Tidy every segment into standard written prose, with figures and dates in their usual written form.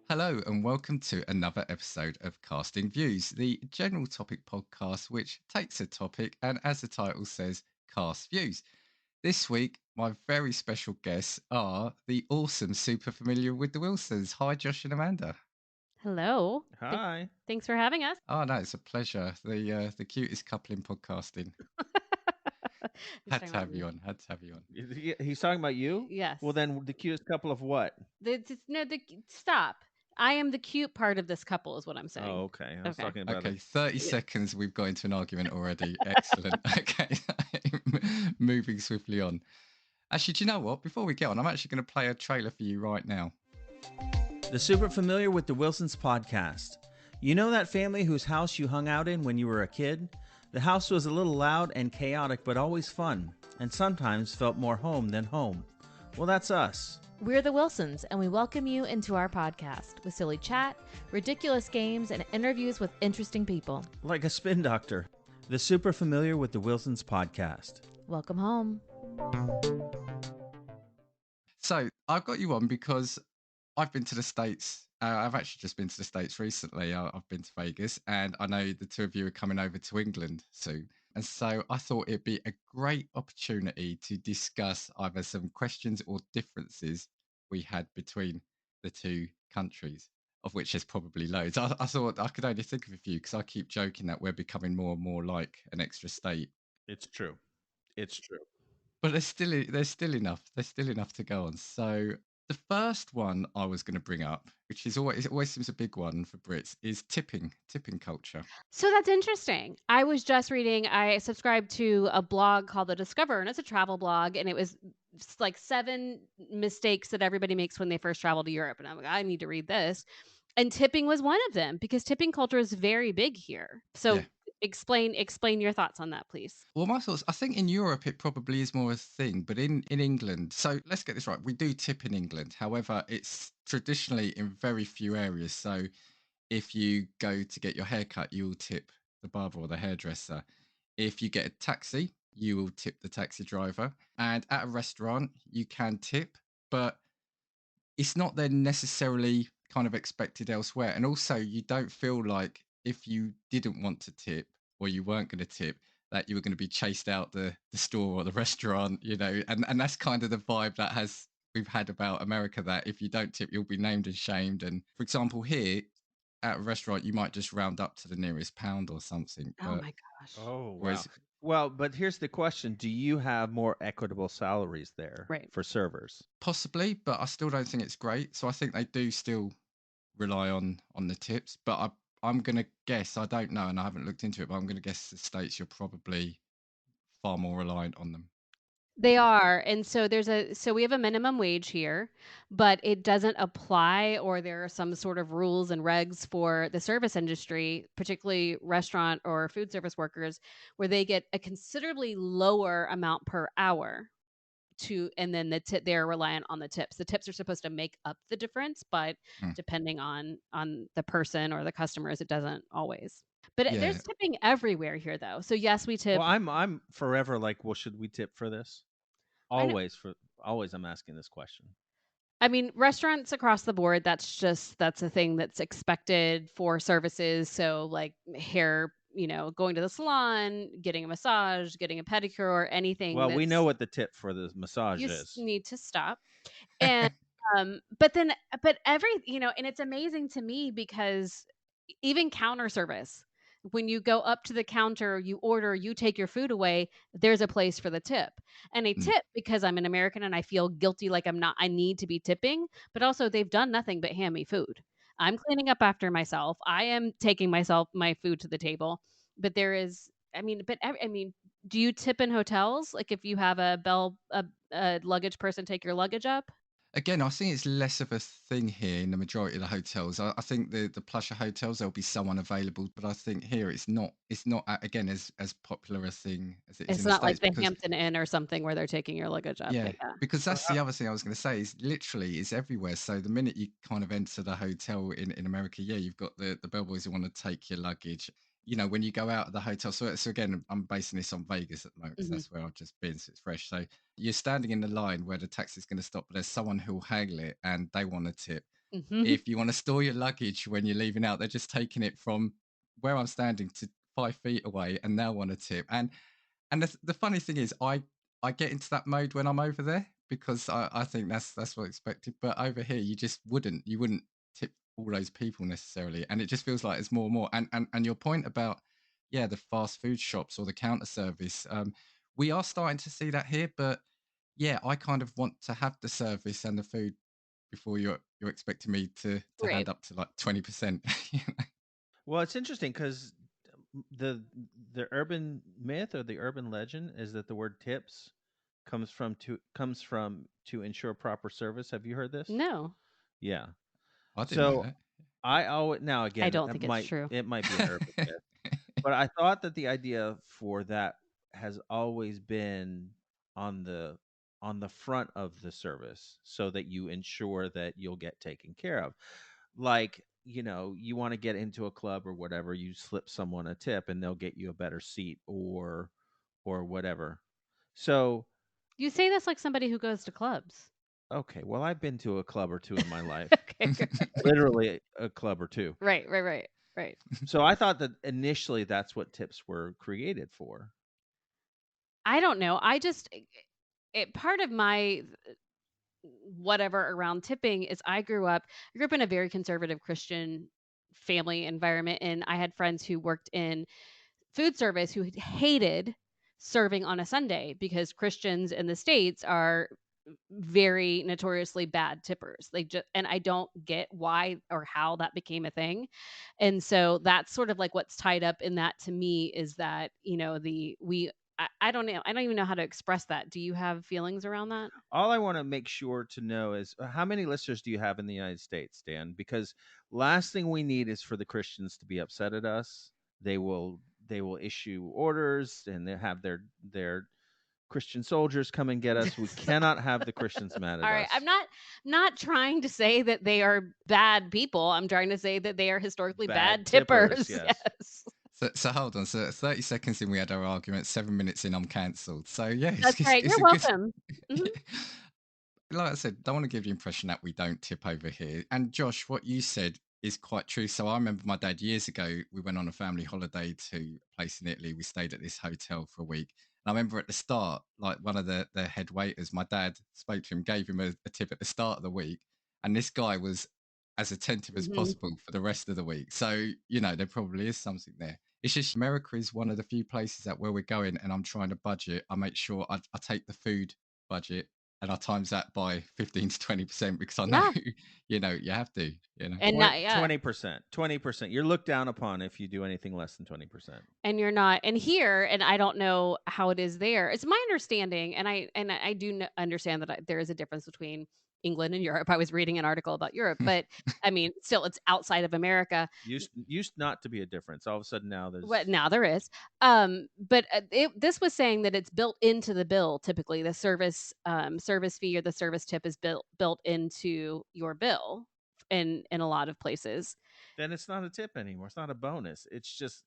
Hello, and welcome to another episode of Casting Views, the general topic podcast which takes a topic and, as the title says, casts views. This week, my very special guests are the awesome Super Familiar with the Wilsons. Hi, Josh and Amanda. Hello. Hi. Thanks for having us. Oh no, it's a pleasure. The cutest couple in podcasting. He's Had talking to about have you me. on. Had to have you on. He's talking about you? Yes. Well, then the cutest couple of what? Stop. I am the cute part of this couple, is what I'm saying. Oh, okay. I was Okay. talking about Okay, 30 Yeah. seconds. We've got into an argument already. Excellent. Okay, moving swiftly on. Actually, do you know what? Before we get on, I'm actually going to play a trailer for you right now. the Super Familiar with the Wilsons podcast. You know that family whose house you hung out in when you were a kid? The house was a little loud and chaotic, but always fun, and sometimes felt more home than home. Well, that's us. We're the Wilsons, and we welcome you into our podcast with silly chat, ridiculous games, and interviews with interesting people. Like a spin doctor. The Super Familiar with the Wilsons podcast. Welcome home. So I've got you on because I've been to the States. I've actually just been to the States recently. I've been to Vegas, and I know the two of you are coming over to England soon. And so I thought it'd be a great opportunity to discuss either some questions or differences we had between the two countries, of which there's probably loads. I thought I could only think of a few because I keep joking that we're becoming more and more like an extra state. It's true. It's true. But there's still enough. There's still enough to go on. So the first one I was going to bring up, which is always it always seems a big one for Brits, is tipping culture. So that's interesting. I was just reading, I subscribed to a blog called The Discover, and it's a travel blog, and it was like 7 mistakes that everybody makes when they first travel to Europe. And I'm like, I need to read this. And tipping was one of them because tipping culture is very big here. Yeah. So explain your thoughts on that, please. Well, my thoughts. I think in Europe it probably is more a thing, but in England. So let's get this right. We do tip in England. However, it's traditionally in very few areas. So if you go to get your hair cut, you will tip the barber or the hairdresser. If you get a taxi, you will tip the taxi driver. And at a restaurant, you can tip, but it's not then necessarily kind of expected elsewhere. And also, you don't feel like if you didn't want to tip or you weren't going to tip, that you were going to be chased out the store or the restaurant, and that's kind of the vibe that we've had about America, that if you don't tip, you'll be named and shamed. And for example, here at a restaurant, you might just round up to the nearest pound or something. Oh But my gosh. Oh, wow. whereas Well, but here's the question. Do you have more equitable salaries there Right. for servers? possibly, but I still don't think it's great. So I think they do still rely on the tips. But I'm gonna guess, I don't know, and I haven't looked into it, but I'm gonna guess the States you're probably far more reliant on them. They are. And so we have a minimum wage here, but it doesn't apply, or there are some sort of rules and regs for the service industry, particularly restaurant or food service workers, where they get a considerably lower amount per hour and then they're reliant on the tips. The tips are supposed to make up the difference, but Hmm. depending on the person or the customers, it doesn't always. But Yeah, there's tipping everywhere here though. So yes, we tip. Well, I'm forever like, well, should we tip for this? I know. Always I'm asking this question. I mean, restaurants across the board, that's a thing that's expected for services. So like hair, going to the salon, getting a massage, getting a pedicure, or anything Well, we know that's what the tip for the massage you is. need to stop. And but then but every and it's amazing to me because even counter service, when you go up to the counter, you order, you take your food away, there's a place for the tip. And a Hmm. tip, because I'm an American and I feel guilty, like I need to be tipping, but also they've done nothing but hand me food. I'm cleaning up after myself. I am taking my food to the table. But there is, I mean, do you tip in hotels? Like if you have a luggage person take your luggage up? Again, I think it's less of a thing here in the majority of the hotels. I think the plusher hotels, there'll be someone available, but I think here it's not again as popular a thing as it is It's in the not like States, the because Hampton Inn or something where they're taking your luggage up, yeah, but yeah. because So that's the other thing I was going to say, is literally it's everywhere. So the minute you kind of enter the hotel in America, yeah, you've got the bellboys who want to take your luggage. When you go out of the hotel, so again, I'm basing this on Vegas at the moment because Mhm. that's where I've just been, so it's fresh. So you're standing in the line where the taxi's going to stop, but there's someone who'll haggle it and they want a tip. Mhm. if you want to store your luggage when you're leaving out, they're just taking it from where I'm standing to 5 feet away, and they'll want a tip. And the funny thing is, I get into that mode when I'm over there because I think that's what's expected. But over here, you wouldn't tip all those people necessarily, and it just feels like it's more and more. And your point about the fast food shops or the counter service, we are starting to see that here, but I kind of want to have the service and the food before you're expecting me to Right. hand up to like 20%. You know? Well, it's interesting because the the urban myth or the urban legend is that the word tips comes from to ensure proper service. Have you heard this? No, Yeah. I didn't know So that. I always now I again don't think it's true. it might be an urban myth, but I thought that the idea for that has always been on the on the front of the service so that you ensure that you'll get taken care of. Like, you want to get into a club or whatever, you slip someone a tip and they'll get you a better seat or whatever. So, You say this like somebody who goes to clubs. okay, well, I've been to a club or two in my life. Okay. Literally a club or two. Right, right, right, right. So I thought that initially that's what tips were created for. I don't know. Part of my whatever around tipping is I grew up in a very conservative Christian family environment, and I had friends who worked in food service who hated serving on a Sunday because Christians in the States are very notoriously bad tippers. And I don't get why or how that became a thing. And so that's sort of like what's tied up in that to me is that, the we I don't know. I don't even know how to express that. Do you have feelings around that? All I want to make sure to know is how many listeners do you have in the United States, Dan? Because last thing we need is for the Christians to be upset at us. They will issue orders and they have their Christian soldiers come and get us. We cannot have the Christians mad All at right. I'm us. not trying to say that they are bad people. I'm trying to say that they are historically bad Bad tippers, tippers. yes. Yes. So hold on. So 30 seconds in, we had our argument. 7 minutes in, I'm cancelled. So yeah, That's right. it's You're a good. welcome. Mhm. Like I said, don't want to give the impression that we don't tip over here. And Josh, what you said is quite true. So I remember my dad years ago, we went on a family holiday to a place in Italy. We stayed at this hotel for a week. And I remember at the start, like one of the head waiters, my dad spoke to him, gave him a tip at the start of the week. And this guy was as attentive as Mhm. possible for the rest of the week. So, there probably is something there. It's just America is one of the few places that where we're going and I'm trying to budget, I make sure I take the food budget and I times that by 15 to 20% because I know, Yeah. you have to. And not yeah. 20%. 20%. You're looked down upon if you do anything less than 20%. And you're not. And here, and I don't know how it is there. It's my understanding, and I do understand that there is a difference between England and Europe. I was reading an article about Europe, but I mean, still, it's outside of America. Used not to be a difference. All of a sudden now What there's now there is. But this was saying that it's built into the bill. Typically, the service fee or the service tip is built into your bill in a lot of places. then it's not a tip anymore. It's not a bonus. It's just,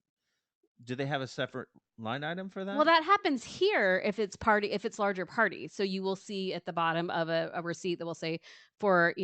do they have a separate line item for Well, that? that happens here if it's larger parties. So you will see at the bottom of a receipt that will say for,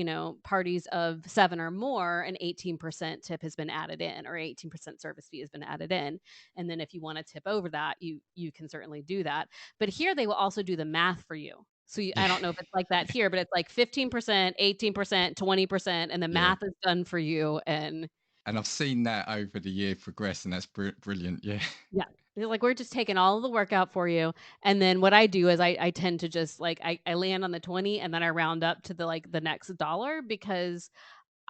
parties of 7 or more, an 18% tip has been added in or 18% service fee has been added in. And then if you want to tip over that, you can certainly do that. But here they will also do the math for you. So I don't know if it's like that here, but it's like 15%, 18%, 20%, and the Yeah. math is done for you. And And I've seen that over the year progress, and that's brilliant. Yeah. yeah. They're like, we're just taking all of the work out for you. And then what I do is I tend to just like I land on the 20 and then I round up to the next dollar because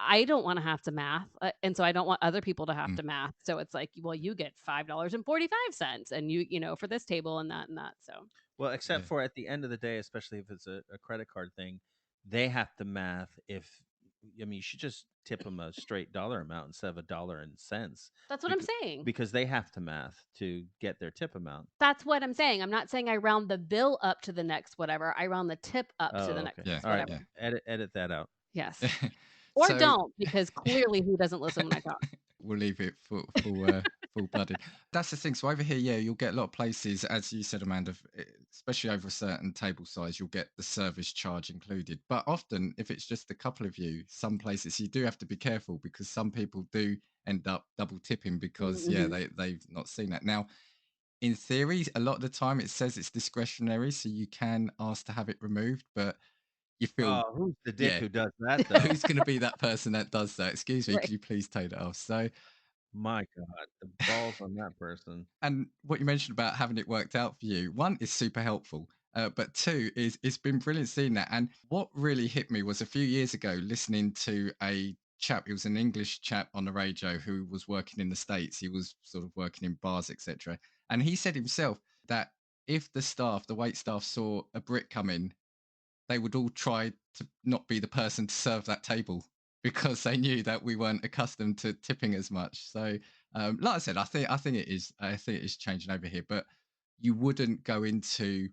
I don't want to have to math. And so I don't want other people to have Mm. to math. So it's like, well, you get $5.45 and for this table and that. So Well, Yeah. except for at the end of the day, especially if it's a credit card thing, they have to math. You should just tip them a straight dollar amount instead of a dollar and cents that's what I'm saying. because they have to math to get their tip amount. That's what I'm saying. I'm not saying I round the bill up to the next whatever. I round the tip up Oh, to the okay. Yeah. next All right. whatever. Edit that out. Yes. Or So don't, because clearly who doesn't listen when I talk. we'll leave it for Full-blooded. That's the thing. So over here, yeah, you'll get a lot of places, as you said, Amanda, especially over a certain table size, you'll get the service charge included. But often, if it's just a couple of you, some places you do have to be careful because some people do end up double tipping because yeah, Mhm. they've not seen that. Now, in theory, a lot of the time it says it's discretionary, so you can ask to have it removed, but you feel, Oh, who's the dick yeah, who does that though? who's going to be that person that does that? Excuse me, Right. could you please take that off? So, My God, the balls on that person. and what you mentioned about having it worked out for you, one is super helpful. But two is it's been brilliant seeing that. And what really hit me was a few years ago listening to a chap. He was an English chap on the radio who was working in the States. He was sort of working in bars, etc. And he said himself that if the staff, the wait staff, saw a Brit come in, they would all try to not be the person to serve that table because they knew that we weren't accustomed to tipping as much. So, like I said, I think it is. I think it is changing over here, but you wouldn't go into.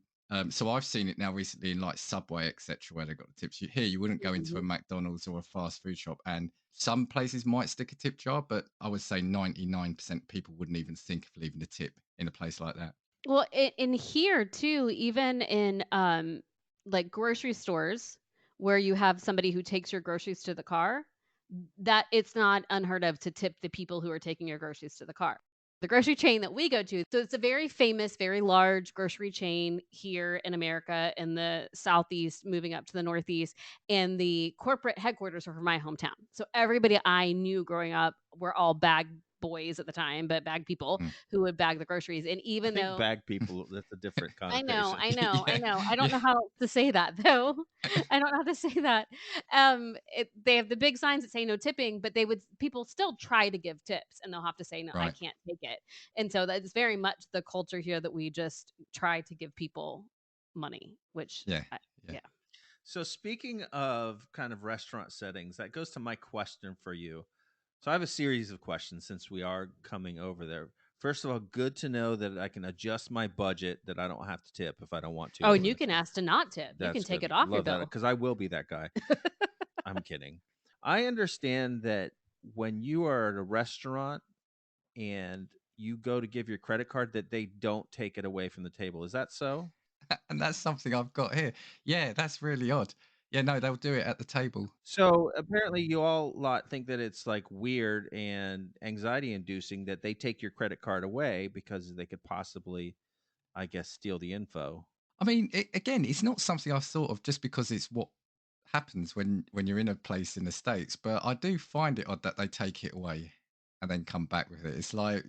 So I've seen it now recently in like Subway, etc., where they got the tips. Here, you wouldn't go into a Mhm. McDonald's or a fast food shop, and some places might stick a tip jar, but I would say 99% of people wouldn't even think of leaving a tip in a place like that. Well, in here too, even in like grocery stores where you have somebody who takes your groceries to the car, that it's not unheard of to tip the people who are taking your groceries to the car. The grocery chain that we go to, so it's a very famous, very large grocery chain here in America in the southeast, moving up to the northeast, and the corporate headquarters are from my hometown. So everybody I knew growing up were all bag boys at the time, but bag people Mm. who would bag the groceries. And I even think though bag people, that's a different I know, connotation. I know, I Yeah, know. I don't yeah. know how to say that though. I don't know how to say that. They have the big signs that say no tipping, but people still try to give tips, and they'll have to say no, I Right. can't take it. And so that's very much the culture here that we just try to give people money, which Yeah. Yeah. yeah. So speaking of kind of restaurant settings, that goes to my question for you. So I have a series of questions since we are coming over there. First of all, good to know that I can adjust my budget, that I don't have to tip if I don't want to Oh, over and you there. can So ask to not tip. You can that's take good. it off your Love that bill. because I will be that guy. I'm kidding. I understand that when you are at a restaurant and you go to give your credit card, that they don't take it away from the table. Is that so? And that's something I've got here. Yeah, that's really odd. Yeah, no, they'll do it at the table. So apparently, you all lot think that it's like weird and anxiety inducing that they take your credit card away because they could possibly, I guess, steal the info. I mean, again, it's not something I've thought of just because it's what happens when you're in a place in the States, but I do find it odd that they take it away and then come back with it. It's like,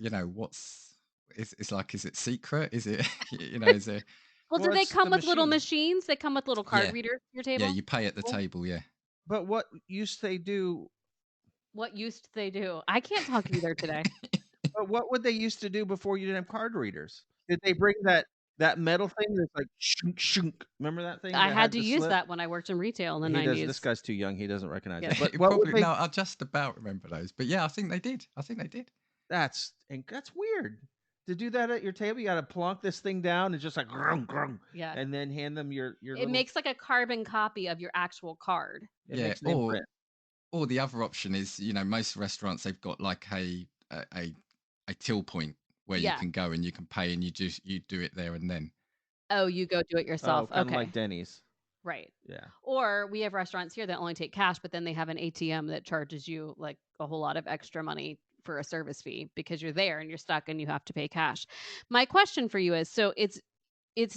it's like, is it secret? Is it, is it, Well, do Well, they it's come the with little machine. machines? They come with little card yeah, readers to your yeah, table? you pay at the Well, table. Yeah. But what use they do? what used they do? I can't talk either today. But what would they used to do before you didn't have card readers? Did they bring that metal thing that's like shunk shunk? Remember that thing I that had had to the use slip? that when I worked in retail in the He does. This 90s. guy's too young. He doesn't recognize it. Yes. But It what would probably, they? no, I just about remember those. But yeah, I think they did. I think they did. That's weird. To do that at your table, you got to plonk this thing down and just like grung, grung, Yeah. and then hand them your It little. makes like a carbon copy of your actual card. It Yeah. makes an imprint. Or the other option is, most restaurants they've got like a till point where you Yeah. can go and you can pay and you do it there and then. Oh, you go do it Oh, yourself. kind of like Okay. Denny's. Right. Yeah. Or we have restaurants here that only take cash, but then they have an ATM that charges you like a whole lot of extra money for a service fee because you're there and you're stuck and you have to pay cash. My question for you is, so it's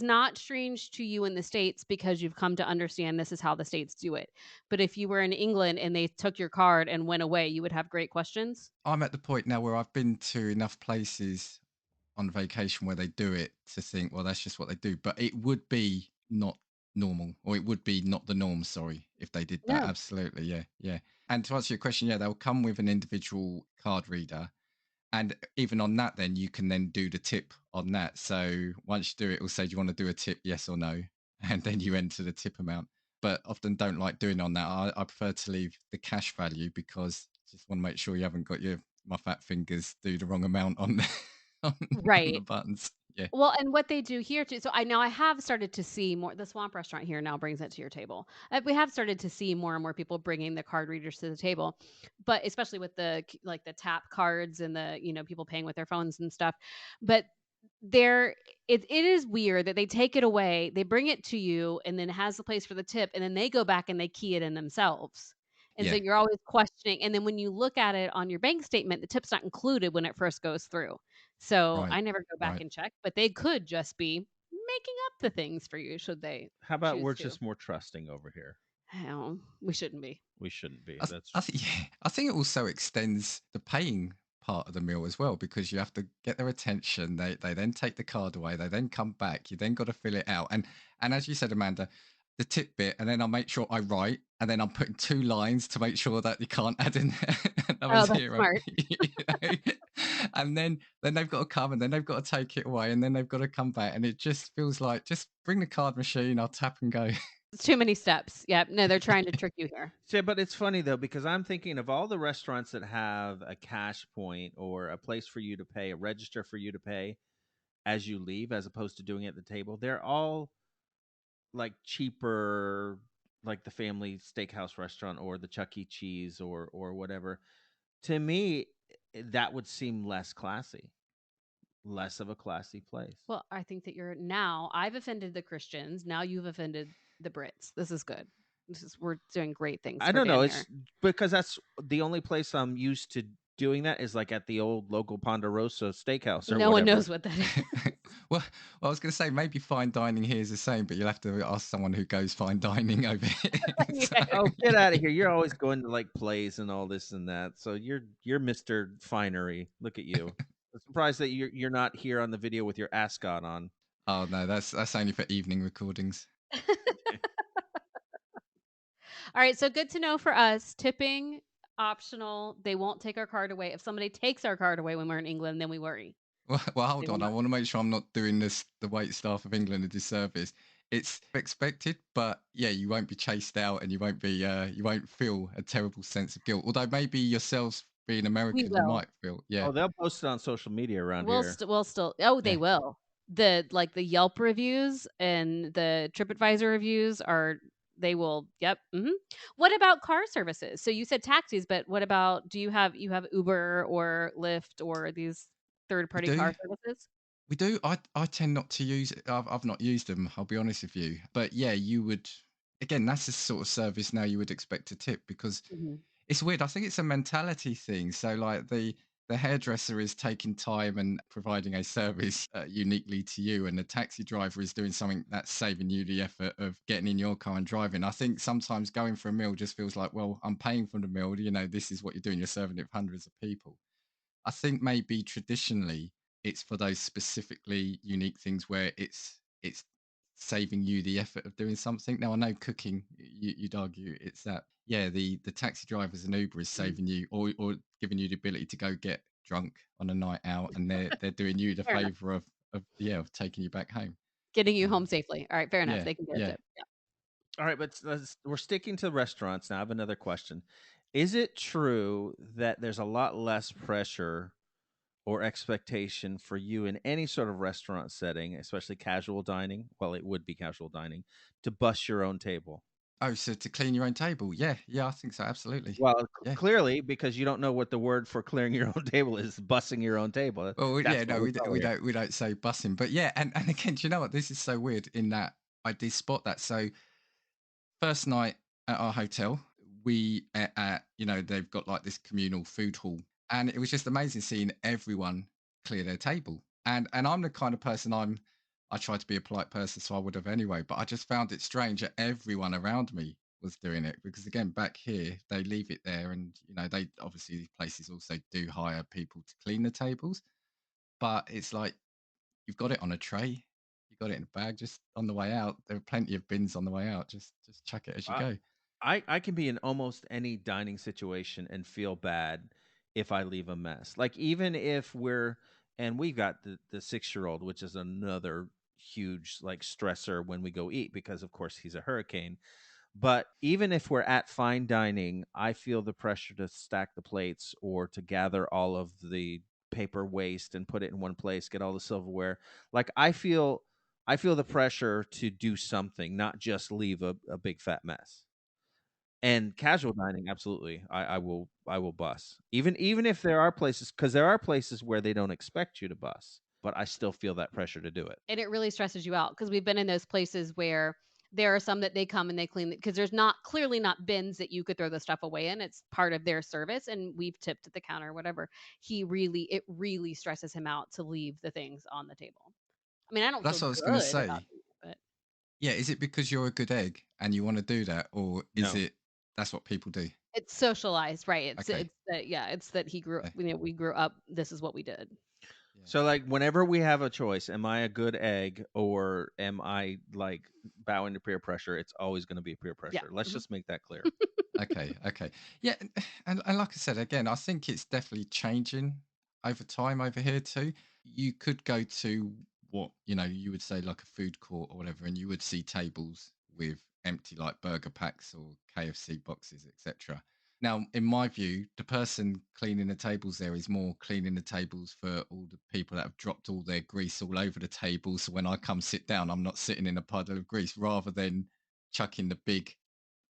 not strange to you in the States because you've come to understand this is how the States do it. But if you were in England and they took your card and went away, you would have great questions? I'm at the point now where I've been to enough places on vacation where they do it to think, well, that's just what they do. But it would be not normal, or it would be not the norm, sorry, if they did that. No. Absolutely. Yeah. Yeah. And to answer your question, yeah, they'll come with an individual card reader. And even on that, then you can then do the tip on that. So once you do it, it'll say, do you want to do a tip, yes or no? And then you enter the tip amount. But often don't like doing on that. I prefer to leave the cash value because just want to make sure you haven't got my fat fingers do the wrong amount on on, on the Right. buttons. Yeah. Well, and what they do here too, so I have started to see more. The Swamp restaurant here now brings it to your table. We have started to see more and more people bringing the card readers to the table, but especially with like the tap cards and the, people paying with their phones and stuff. But there it is weird that they take it away, they bring it to you, and then it has the place for the tip, and then they go back and they key it in themselves. And so Yeah. you're always questioning, and then when you look at it on your bank statement, the tip's not included when it first goes through. So Right. I never go back Right. and check, but they could just be making up the things for you should they How about we're choose to. just more trusting over here? Hell, we shouldn't be. We shouldn't be. That's I think yeah, I think it also extends the paying part of the meal as well because you have to get their attention. They then take the card away. They then come back. You then got to fill it out. And as you said, Amanda, the tip bit, and then I make sure I write, and then I'm putting two lines to make sure that you can't add in another Oh, that's zero. smart. You know? And then they've got to come, and then they've got to take it away, and then they've got to come back, and it just feels like just bring the card machine. I'll tap and go. It's too many steps. Yep. No, they're trying to trick you here. Yeah, but it's funny though because I'm thinking of all the restaurants that have a cash point or a place for you to pay, a register for you to pay as you leave, as opposed to doing it at the table. They're all like cheaper, like the family steakhouse restaurant or the Chuck E. Cheese or whatever. To me, that would seem less classy, less of a classy place. Well, I think that I've offended the Christians. Now you've offended the Brits. This is good. We're doing great things I for don't know. Dan It's here. because that's the only place I'm used to doing that is like at the old local Ponderosa Steakhouse or No one whatever. knows what that is. Well, I was going to say maybe fine dining here is the same, but you'll have to ask someone who goes fine dining over here. So, Yeah. Oh, get out of here! You're always going to like plays and all this and that. So you're Mister Finery. Look at you. I'm surprised that you're not here on the video with your ascot on. oh no, that's only for evening recordings. All right, so good to know for us. Tipping optional. They won't take our card away. If somebody takes our card away when we're in England, then we worry. Well, They hold will on. I not. want to make sure I'm not doing the wait staff of England a disservice. It's expected, but yeah, you won't be chased out, and you won't feel a terrible sense of guilt. Although maybe yourselves being We American, you will. might feel yeah. Oh, they'll post it on social media around We'll here. st we'll still oh, they Yeah. will. The Yelp reviews and the TripAdvisor reviews are they will yep, mhm. What about car services? So you said taxis, but what about do you have Uber or Lyft or these We third-party do. car services? We do. I tend not to use it. I've not used them. I'll be honest with you. But yeah, you would. Again, that's the sort of service now you would expect to tip because Mhm. it's weird. I think it's a mentality thing. So like the hairdresser is taking time and providing a service uniquely to you, and the taxi driver is doing something that's saving you the effort of getting in your car and driving. I think sometimes going for a meal just feels like, well, I'm paying for the meal. You know, this is what you're doing. You're serving it for hundreds of people. I think maybe traditionally it's for those specifically unique things where it's saving you the effort of doing something. Now I know cooking, you'd argue it's that yeah, the taxi drivers and Uber is Mhm. saving you or giving you the ability to go get drunk on a night out, and they're doing you the Fair enough. favor of yeah of taking you back home. Getting you home Um, safely. All right, fair enough. yeah, They can get a yeah. tip. Yeah. All right, but we're sticking to restaurants now. I have another question. Is it true that there's a lot less pressure or expectation for you in any sort of restaurant setting, especially casual dining? Well, it would be casual dining, to bus your own table. Oh, so to clean your own table? Yeah, yeah, I think so. Absolutely. Well, Yeah. clearly, because you don't know what the word for clearing your own table is, bussing your own table. Well, That's yeah, why no, we're probably here. we don't say bussing, but yeah, and again, do you know what? This is so weird in that I did spot that. So first night at our hotel, we at you know they've got like this communal food hall, and it was just amazing seeing everyone clear their table. And I'm the kind of person I try to be a polite person, so I would have anyway. But I just found it strange that everyone around me was doing it because again back here they leave it there, and you know they obviously these places also do hire people to clean the tables, but it's like you've got it on a tray, you got it in a bag, just on the way out. There are plenty of bins on the way out. Just chuck it as you I, go. I can be in almost any dining situation and feel bad if I leave a mess. Like even if and we've got the 6-year-old, which is another huge like stressor when we go eat because of course he's a hurricane. But even if we're at fine dining, I feel the pressure to stack the plates or to gather all of the paper waste and put it in one place, get all the silverware. Like I feel the pressure to do something, not just leave a big fat mess. And casual dining, absolutely. I will bus. Even if there are places, because there are places where they don't expect you to bus, but I still feel that pressure to do it. And it really stresses you out because we've been in those places where there are some that they come and they clean because there's not clearly not bins that you could throw the stuff away in. It's part of their service, and we've tipped at the counter or whatever. It really stresses him out to leave the things on the table. I mean, I don't That's feel what I was going to good about say. doing it, but Yeah, is it because you're a good egg and you want to do that, or is No. it that's what people do? it's socialized, right? Okay, It's that yeah, it's that he grew okay, we grew up. This is what we did. yeah, So like whenever we have a choice, am I a good egg or am I like bowing to peer pressure? It's always going to be peer Yeah. pressure. Let's Mhm. just make that clear. okay. Yeah, and like I said again, I think it's definitely changing over time over here too. You could go to what you would say like a food court or whatever, and you would see tables with empty like burger packs or KFC boxes, etc. Now, in my view, the person cleaning the tables there is more cleaning the tables for all the people that have dropped all their grease all over the table. So when I come sit down, I'm not sitting in a puddle of grease, rather than chucking the big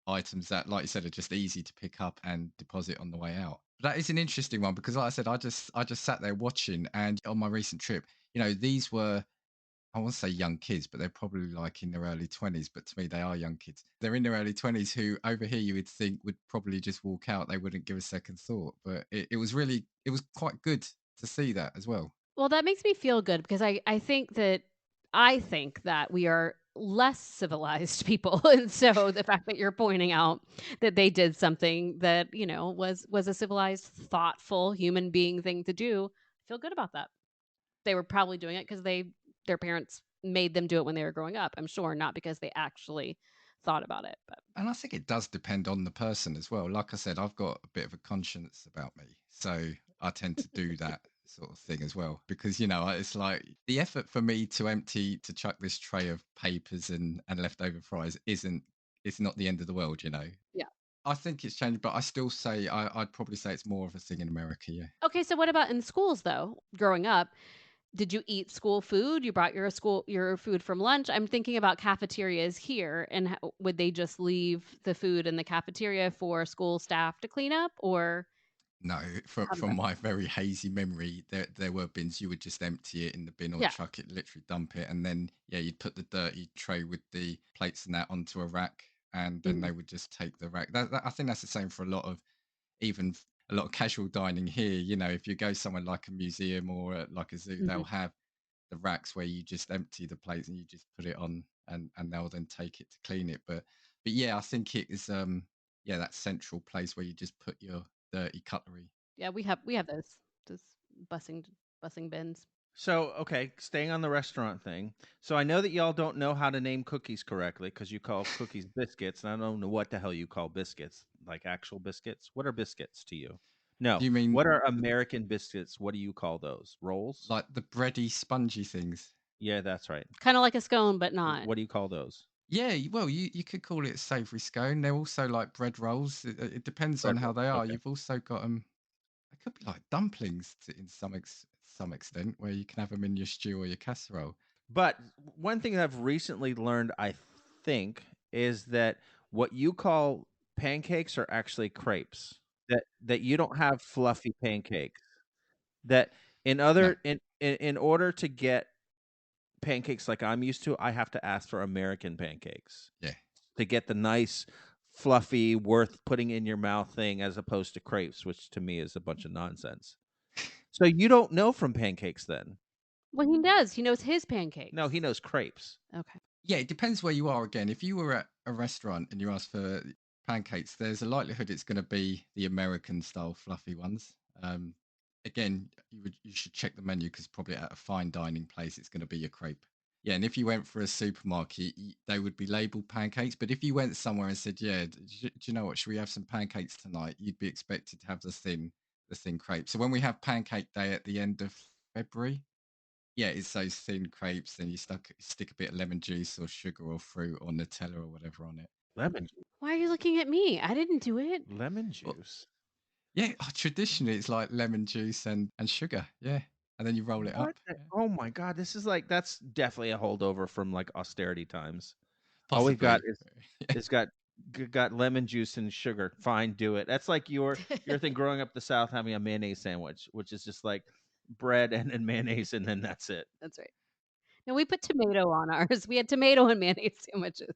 items that, like you said, are just easy to pick up and deposit on the way out. But that is an interesting one because, like I said, I just sat there watching, and on my recent trip, these were, I want to say young kids, but they're probably like in their early 20s. But to me, they are young kids. They're in their early 20s who over here you would think would probably just walk out. They wouldn't give a second thought. But it was quite good to see that as well. Well, that makes me feel good because I think that we are less civilized people, and so the fact that you're pointing out that they did something that was a civilized, thoughtful human being thing to do, I feel good about that. They were probably doing it because their parents made them do it when they were growing up. I'm sure not because they actually thought about it. But And I think it does depend on the person as well. Like I said, I've got a bit of a conscience about me. So I tend to do that sort of thing as well. Because, it's like the effort for me to chuck this tray of papers and leftover fries it's not the end of the world. yeah. I think it's changed, but I still say I'd probably say it's more of a thing in America. Yeah. Okay, so what about in schools though? Growing up, did you eat school food? You brought your food from lunch? I'm thinking about cafeterias here, and would they just leave the food in the cafeteria for school staff to clean up, or No, from how did from that? my very hazy memory, there were bins. You would just empty it in the bin or Yeah. chuck it, literally dump it, and then yeah, you'd put the dirty tray with the plates and that onto a rack, and then Mhm. they would just take the rack. I think that's the same for even a lot of casual dining here. If you go somewhere like a museum or like a zoo, they'll Mhm. have the racks where you just empty the plates and you just put it on, and they'll then take it to clean it. But yeah, I think it is yeah, that central place where you just put your dirty cutlery. Yeah, we have those busing busing bins. So, okay, staying on the restaurant thing. So I know that y'all don't know how to name cookies correctly because you call cookies biscuits, and I don't know what the hell you call biscuits, like actual biscuits. What are biscuits to you? Do No. you mean What are American biscuits? What do you call those? Rolls? like the bready, spongy things? Yeah, that's right. Kind of like a scone, but not. What do you call those? Yeah, well, you could call it savoury scone. They're also like bread rolls. It depends on Bread how rolls. they are. Okay. You've also got them. They could be like dumplings in some extent, where you can have them in your stew or your casserole. But one thing that I've recently learned, I think, is that what you call pancakes are actually crepes. That you don't have fluffy pancakes. That No, in order to get pancakes like I'm used to, I have to ask for American pancakes yeah. to get the nice fluffy worth putting in your mouth thing as opposed to crepes, which to me is a bunch of nonsense. So you don't know from pancakes then? Well, he does. He knows his No, pancakes. he knows crepes. Okay. Yeah, it depends where you are again. If you were at a restaurant and you ask for pancakes, there's a likelihood it's going to be the American style fluffy ones. Um, Again, you should check the menu because probably at a fine dining place it's going to be your crepe. Yeah, and if you went for a supermarket, they would be labeled pancakes. But if you went somewhere and said, "Yeah, do you know what? Should we have some pancakes tonight?" You'd be expected to have the thin crepe. So when we have Pancake Day at the end of February, yeah, it's those thin crepes. Then you stick a bit of lemon juice or sugar or fruit or Nutella or whatever on it. Lemon juice. Why are you looking at me? I didn't do it. Lemon Well, juice. Yeah, traditionally it's like lemon juice and sugar. Yeah, and then you roll it What? up. The Yeah. oh my god, this is like that's definitely a holdover from, like, austerity times. All we've got Possibly. is got lemon juice and sugar. Fine, do it. That's like your thing growing up the South having a mayonnaise sandwich, which is just like bread and mayonnaise, and then that's it. That's right. No, we put tomato on ours. We had tomato and mayonnaise sandwiches.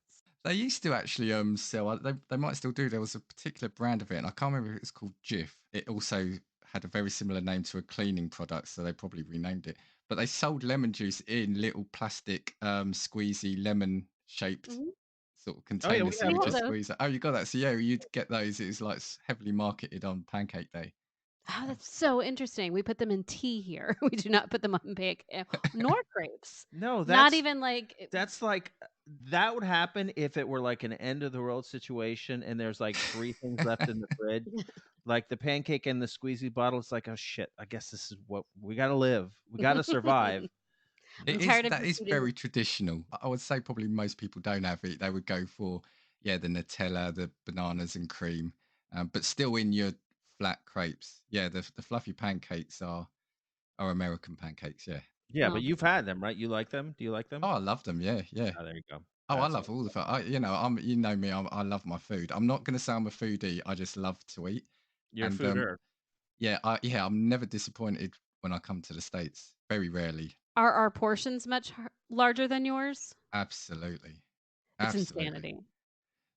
They used to actually sell. They might still do. There was a particular brand of it, and I can't remember if it's called Jif. It also had a very similar name to a cleaning product, so they probably renamed it. But they sold lemon juice in little plastic squeezy lemon shaped Mhm. sort of Oh yeah, containers. we So We you have have those. just those. squeeze it. Oh, you got that. So yeah, you'd get those. It was like heavily marketed on Pancake Day. Oh, that's so interesting. We put them in tea here. We do not put them on nor crepes. No, Not even like that's like that would happen if it were like an end of the world situation and there's like 3 things left in the fridge. Like the pancake and the squeezy bottle, it's like, "Oh shit, I guess this is what we gotta live. We gotta survive." I'm It is tired of that just is eating. very traditional. I would say probably most people don't have it. They would go for the Nutella, the bananas and cream, but still in your flat crepes. Yeah, the fluffy pancakes are American pancakes. Yeah. Yeah, but Oh, you've had them, right? You like them? Do you like Oh, them? I love them. Yeah, yeah. Oh, there you go. Oh, I That's what love all the food. You know me. I love my food. I'm not going to say I'm a foodie. I just love to eat. you're a And fooder. yeah, I'm never disappointed when I come to the States. Very rarely. are our portions much larger than yours? Absolutely, It's absolutely. insanity.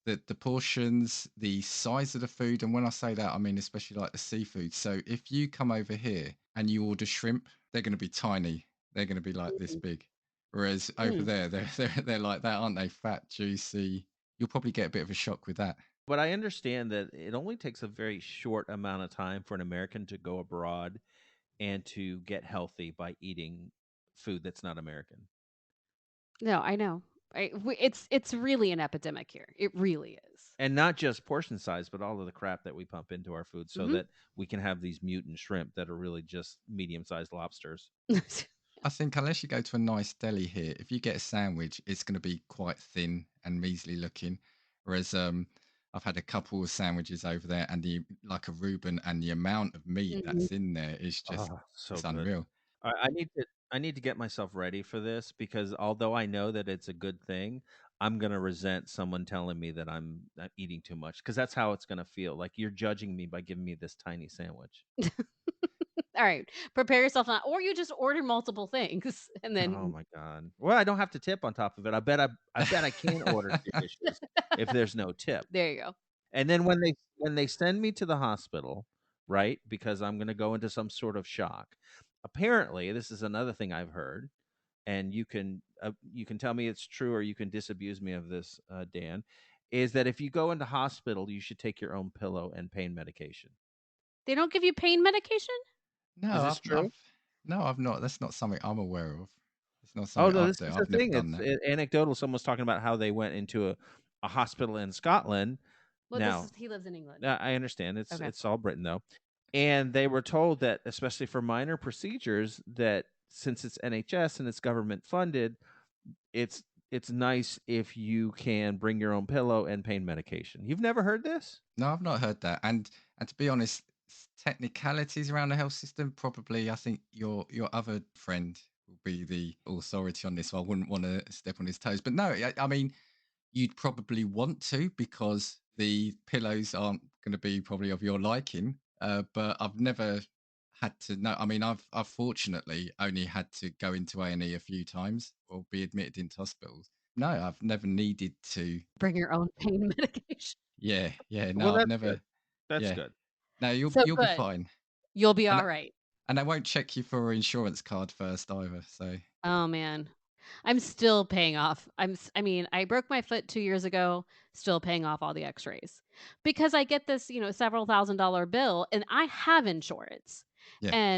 The portions, the size of the food, and when I say that, I mean especially like the seafood. So if you come over here and you order shrimp, they're going to be tiny. They're going to be like this Mm, big. Whereas over mm. there, they're like that, aren't they? Fat, juicy. You'll probably get a bit of a shock with that. But I understand that it only takes a very short amount of time for an American to go abroad and to get healthy by eating food that's not American. No, I know. It's really an epidemic here. It really is. And not just portion size, but all of the crap that we pump into our food so Mhm. that we can have these mutant shrimp that are really just medium-sized lobsters. I think unless you go to a nice deli here, if you get a sandwich, it's going to be quite thin and measly looking. Whereas I've had a couple of sandwiches over there, and the like a Reuben, and the amount of meat Mhm. that's in there is just Oh, so it's good. unreal. I need to get myself ready for this because although I know that it's a good thing, I'm gonna resent someone telling me that I'm eating too much because that's how it's gonna feel. Like you're judging me by giving me this tiny sandwich. All right. Prepare yourself not or you just order multiple things and Oh then my god. Well, I don't have to tip on top of it. I bet I can order 2 dishes if there's no tip. there you go. And then when they send me to the hospital, right? Because I'm gonna go into some sort of shock. Apparently, this is another thing I've heard, and you can tell me it's true or you can disabuse me of this, Dan, is that if you go into hospital, you should take your own pillow and pain medication. They don't give you pain medication? Is No, this true? I've not. That's not something I'm aware of. It's not Oh something no, I've this done. is the I've never thing. done It's that. anecdotal. Someone was talking about how they went into a hospital in Scotland. Well, this Now, is he lives in England. I understand it's Okay. it's all Britain though, and they were told that especially for minor procedures, that since it's NHS and it's government funded, it's it's nice if you can bring your own pillow and pain medication. You've never heard this? No, I've not heard that. And to be honest, technicalities around the health system, probably I think your other friend will be the authority on this. So I wouldn't want to step on his toes. But no, I mean, you'd probably want to because the pillows aren't going to be probably of your liking. But I've never had to know. I mean, I've fortunately only had to go into A&E a few times or be admitted into hospitals. No, I've never needed to. Bring your own pain medication. Yeah, yeah. Well, No, I've that's good. never. That's Yeah, good. no, So you'll be good. fine, You'll be and all right. and they won't check you for an insurance card first either. So Oh man. I'm still paying off. I mean, I broke my foot 2 years ago, still paying off all the x-rays. Because I get this, several $1,000 bill and I have insurance. yeah, yeah.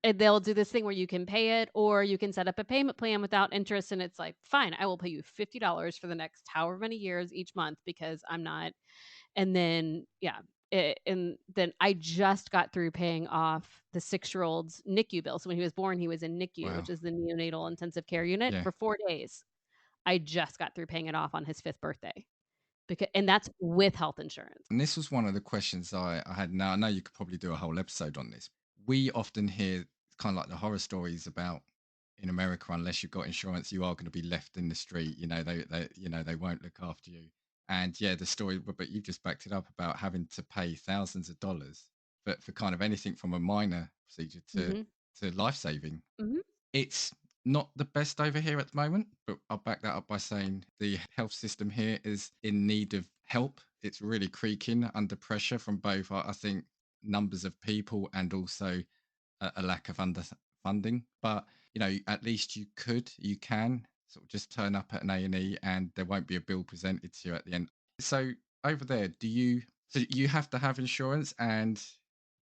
And they'll do this thing where you can pay it or you can set up a payment plan without interest and it's like, "Fine, I will pay you $50 for the next however many years each month because I'm not." And then, yeah, and then I just got through paying off the 6-year-old's NICU bill. So when he was born, he was in NICU, which Wow, is the neonatal intensive care unit, yeah. for 4 days. I just got through paying it off on his 5th birthday. and that's with health insurance. And this was one of the questions I had. Now, I know you could probably do a whole episode on this. We often hear kind of like the horror stories about in America, unless you've got insurance, you are going to be left in the street. They won't look after you. And yeah, the story, but you just backed it up about having to pay thousands of dollars for kind of anything from a minor procedure Mhm. to life saving. Mhm. It's not the best over here at the moment, but I'll back that up by saying the health system here is in need of help. It's really creaking under pressure from both, I think, numbers of people and also a lack of underfunding. But at least you can sort of just turn up at an A&E and there won't be a bill presented to you at the end. So over there, so you have to have insurance, and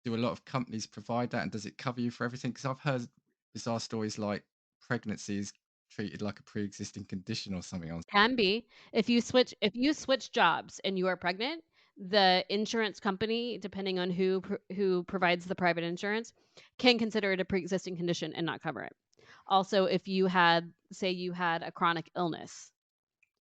do a lot of companies provide that, and does it cover you for everything? Because I've heard bizarre stories like pregnancy is treated like a pre-existing condition or something else. Can be. If you switch jobs and you are pregnant, the insurance company, depending on who provides the private insurance, can consider it a pre-existing condition and not cover it. Also, if you had a chronic illness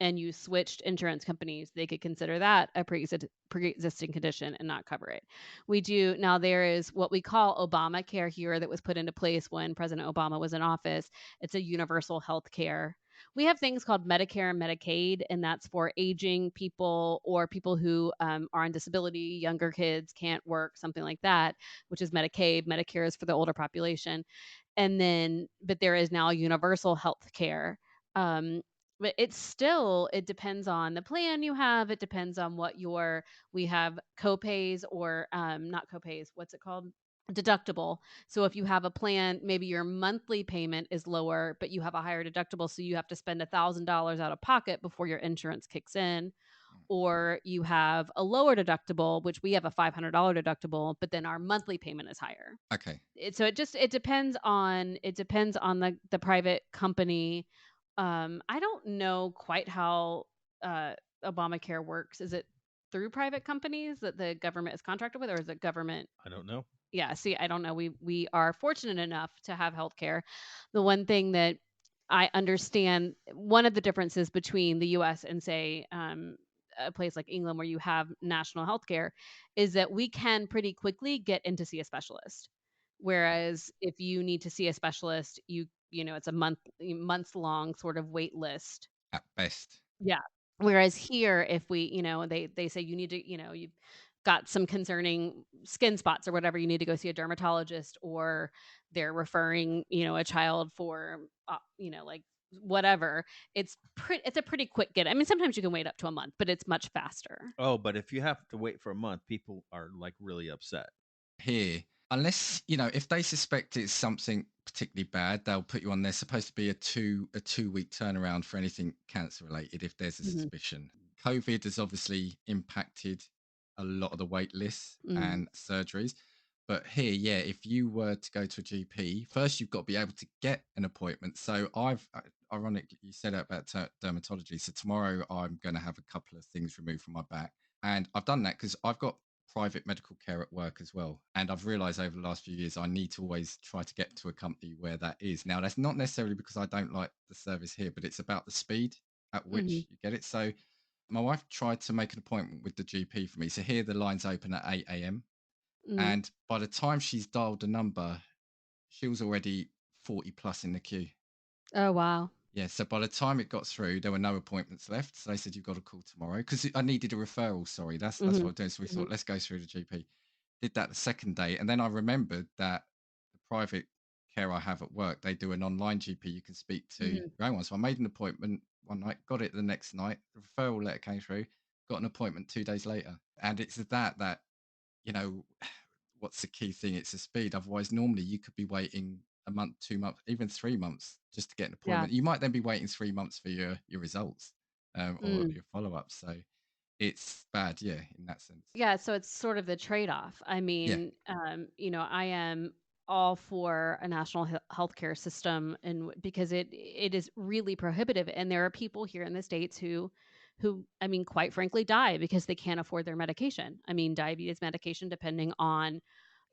and you switched insurance companies, they could consider that a pre-existing condition and not cover it. We do now. There is what we call Obamacare here that was put into place when President Obama was in office. It's a universal health care. We have things called Medicare and Medicaid, and that's for aging people or people who are on disability, younger kids can't work, something like that, which is Medicaid. Medicare is for the older population. But there is now universal health care. Um, but it depends on the plan you have. It depends on we have copays or not copays, what's it called? Deductible. So if you have a plan, maybe your monthly payment is lower, but you have a higher deductible. So you have to spend $1,000 out of pocket before your insurance kicks in. Or you have a lower deductible, which we have a $500 deductible, but then our monthly payment is higher. Okay. It depends on the private company. I don't know quite how uh, Obamacare works. Is it through private companies that the government is contracted with, or is it government? I don't know. Yeah, see, I don't know. We are fortunate enough to have healthcare. The one thing that I understand, one of the differences between the U.S. and say a place like England where you have national healthcare is that we can pretty quickly get in to see a specialist. Whereas if you need to see a specialist, it's a months long sort of wait list. At best. Yeah. Whereas here, if they say you need to, you've got some concerning skin spots or whatever, you need to go see a dermatologist, or they're referring, a child for, like whatever. It's a pretty quick get. I mean, sometimes you can wait up to a month, but it's much faster. Oh, but if you have to wait for a month, people are like really upset. Here, unless if they suspect it's something particularly bad, they'll put you on. There's supposed to be a 2-week turnaround for anything cancer related if there's a Hmm. suspicion. COVID has obviously impacted a lot of the wait lists Hmm. and surgeries. But here, yeah, if you were to go to a GP, first you've got to be able to get an appointment. So ironically, you said that about dermatology. So tomorrow I'm going to have a couple of things removed from my back. And I've done that because I've got private medical care at work as well. And I've realized over the last few years, I need to always try to get to a company where that is. Now, that's not necessarily because I don't like the service here, but it's about the speed at Hmm. which you get it. So my wife tried to make an appointment with the GP for me. So here the lines open at 8 a.m. Hmm. And by the time she's dialed the number, she was already 40 plus in the queue. Oh, wow. Yeah, so by the time it got through, there were no appointments left. So they said, you've got to call tomorrow because I needed a referral. Sorry, that's what Hmm. I'm doing. So we Hmm. thought, let's go through the GP. Did that the second day. And then I remembered that the private care I have at work, they do an online GP you can speak to Hmm. your own one. So I made an appointment one night, got it the next night. The referral letter came through, got an appointment 2 days later. And it's that, you know, what's the key thing? It's the speed. Otherwise, normally you could be waiting a month, 2 months, even 3 months just to get an Yeah. appointment. You might then be waiting 3 months for your results or Mm. your follow up. So it's bad, yeah, in that sense. Yeah, so it's sort of the trade-off. I Yeah, mean, I am all for a national healthcare system, and because it is really prohibitive, and there are people here in the states who I mean, quite frankly, die because they can't afford their medication. I mean, diabetes medication, depending on,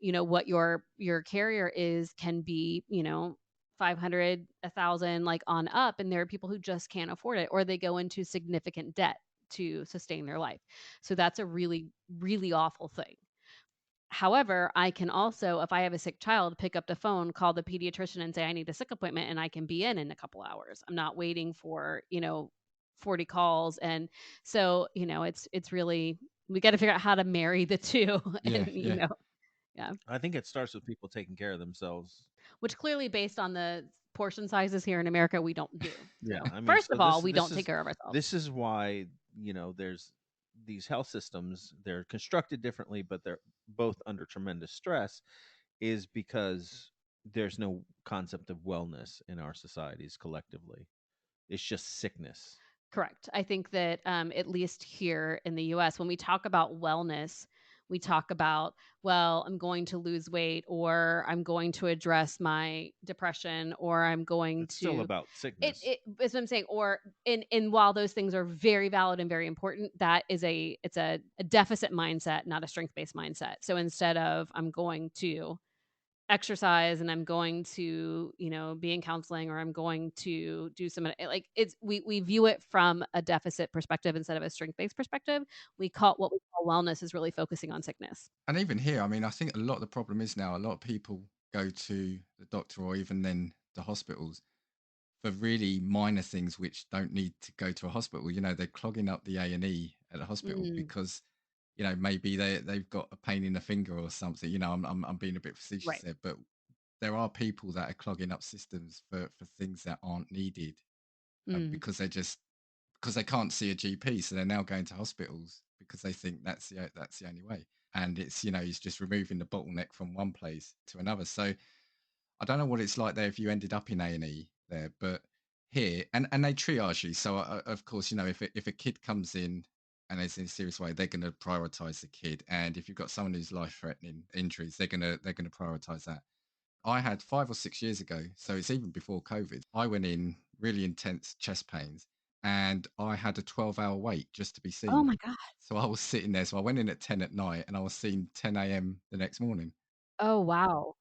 what your carrier is, can be, 500, 1,000, like on up, and there are people who just can't afford it, or they go into significant debt to sustain their life. So that's a really, really awful thing. However, I can also, if I have a sick child, pick up the phone, call the pediatrician and say, I need a sick appointment, and I can be in a couple hours. I'm not waiting for, 40 calls. And so, it's really, we got to figure out how to marry the two. Yeah, And, yeah. yeah, I think it starts with people taking care of themselves. which clearly, based on the portion sizes here in America, we don't do. Yeah, So, I mean, first so of all, we don't take care of ourselves. this is why there's these health systems. They're constructed differently, but they're both under tremendous stress. Is because there's no concept of wellness in our societies collectively. It's just sickness. Correct. I think that at least here in the US, when we talk about wellness, we talk about, well, I'm going to lose weight, or I'm going to address my depression, or I'm going It's still to about it, sickness. it is what I'm saying. Or in while those things are very valid and very important, that is a deficit mindset, not a strength-based mindset. So instead of I'm going to exercise and I'm going to, be in counseling, or I'm going to do some like it's we view it from a deficit perspective instead of a strength-based perspective. We call what we call wellness is really focusing on sickness. And even here, I mean, I think a lot of the problem is now a lot of people go to the doctor or even then the hospitals for really minor things which don't need to go to a hospital. They're clogging up the A&E at the hospital Mm, because maybe they've got a pain in the finger or something. I'm being a bit facetious right. there, but there are people that are clogging up systems for things that aren't needed, Mm, because they can't see a GP, so they're now going to hospitals because they think that's the only way. And it's just removing the bottleneck from one place to another. So I don't know what it's like there if you ended up in A&E there, but here, and they triage you. So of course, if a kid comes in and is in a serious way, they're going to prioritize the kid. And if you've got someone who's life-threatening injuries, they're gonna prioritize that. I had 5 or 6 years ago, so it's even before COVID. I went in really intense chest pains, and I had a 12-hour wait just to be oh seen. my god. So I was sitting there. So I went in at 10 at night, and I was seen 10 a.m. the next morning. Oh wow.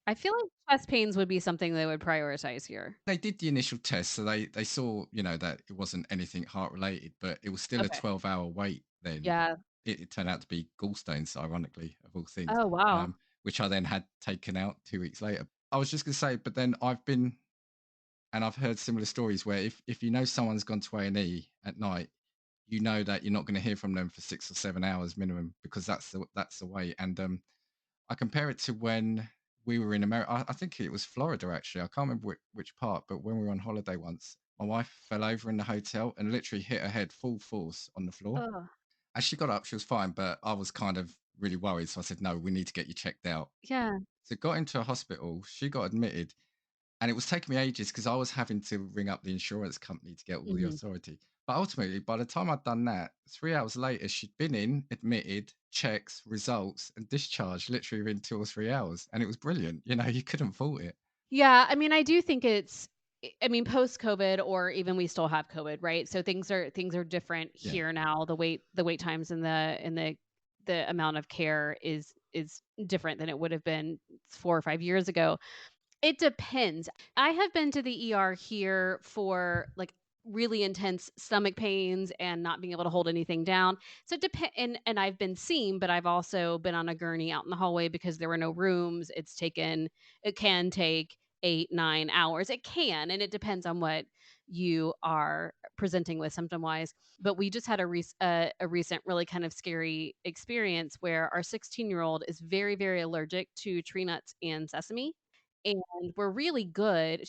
I feel like chest pains would be something they would prioritize here. They did the initial test, so they saw, that it wasn't anything heart related, but it was still a Okay. 12-hour wait then. Yeah. It turned out to be gallstones, ironically, of all things, Oh wow. which I then had taken out 2 weeks later. I was just going to say, but then I've heard similar stories where if you know someone's gone to A&E at night, you know that you're not going to hear from them for 6 or 7 hours minimum, because that's the way. And I compare it to when we were in America. I think it was Florida, actually. I can't remember which part, but when we were on holiday once, my wife fell over in the hotel and literally hit her head full force on the floor. Oh As she got up, she was fine, but I was kind of really worried. So I said, no, we need to get you checked out. yeah. So got into a hospital. She got admitted, and it was taking me ages because I was having to ring up the insurance company to get all the Hmm. authority. But ultimately, by the time I'd done that, 3 hours later, she'd been in, admitted, checks, results, and discharged literally within 2 or 3 hours. And it was brilliant. You couldn't fault it. Yeah, I mean, I do think I mean, post COVID, or even we still have COVID, right? So things are different Yeah. here now. The wait times and the amount of care is different than it would have been 4 or 5 years ago. It depends. I have been to the ER here for like really intense stomach pains and not being able to hold anything down. So it depend and I've been seen, but I've also been on a gurney out in the hallway because there were no rooms. It can take 8, 9 hours. It can, and it depends on what you are presenting with symptom wise. But we just had a recent really kind of scary experience where our 16-year-old is very, very allergic to tree nuts and sesame, and we're really good.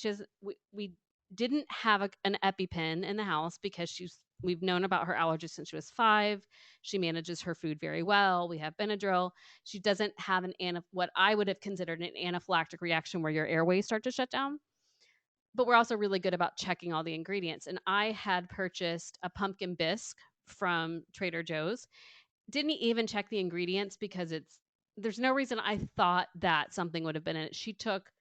We didn't have an EpiPen in the house because we've known about her allergies since she was 5. She manages her food very well. We have Benadryl. She doesn't have what I would have considered an anaphylactic reaction where your airways start to shut down. But we're also really good about checking all the ingredients. And I had purchased a pumpkin bisque from Trader Joe's. Didn't even check the ingredients because there's no reason I thought that something would have been in it. She took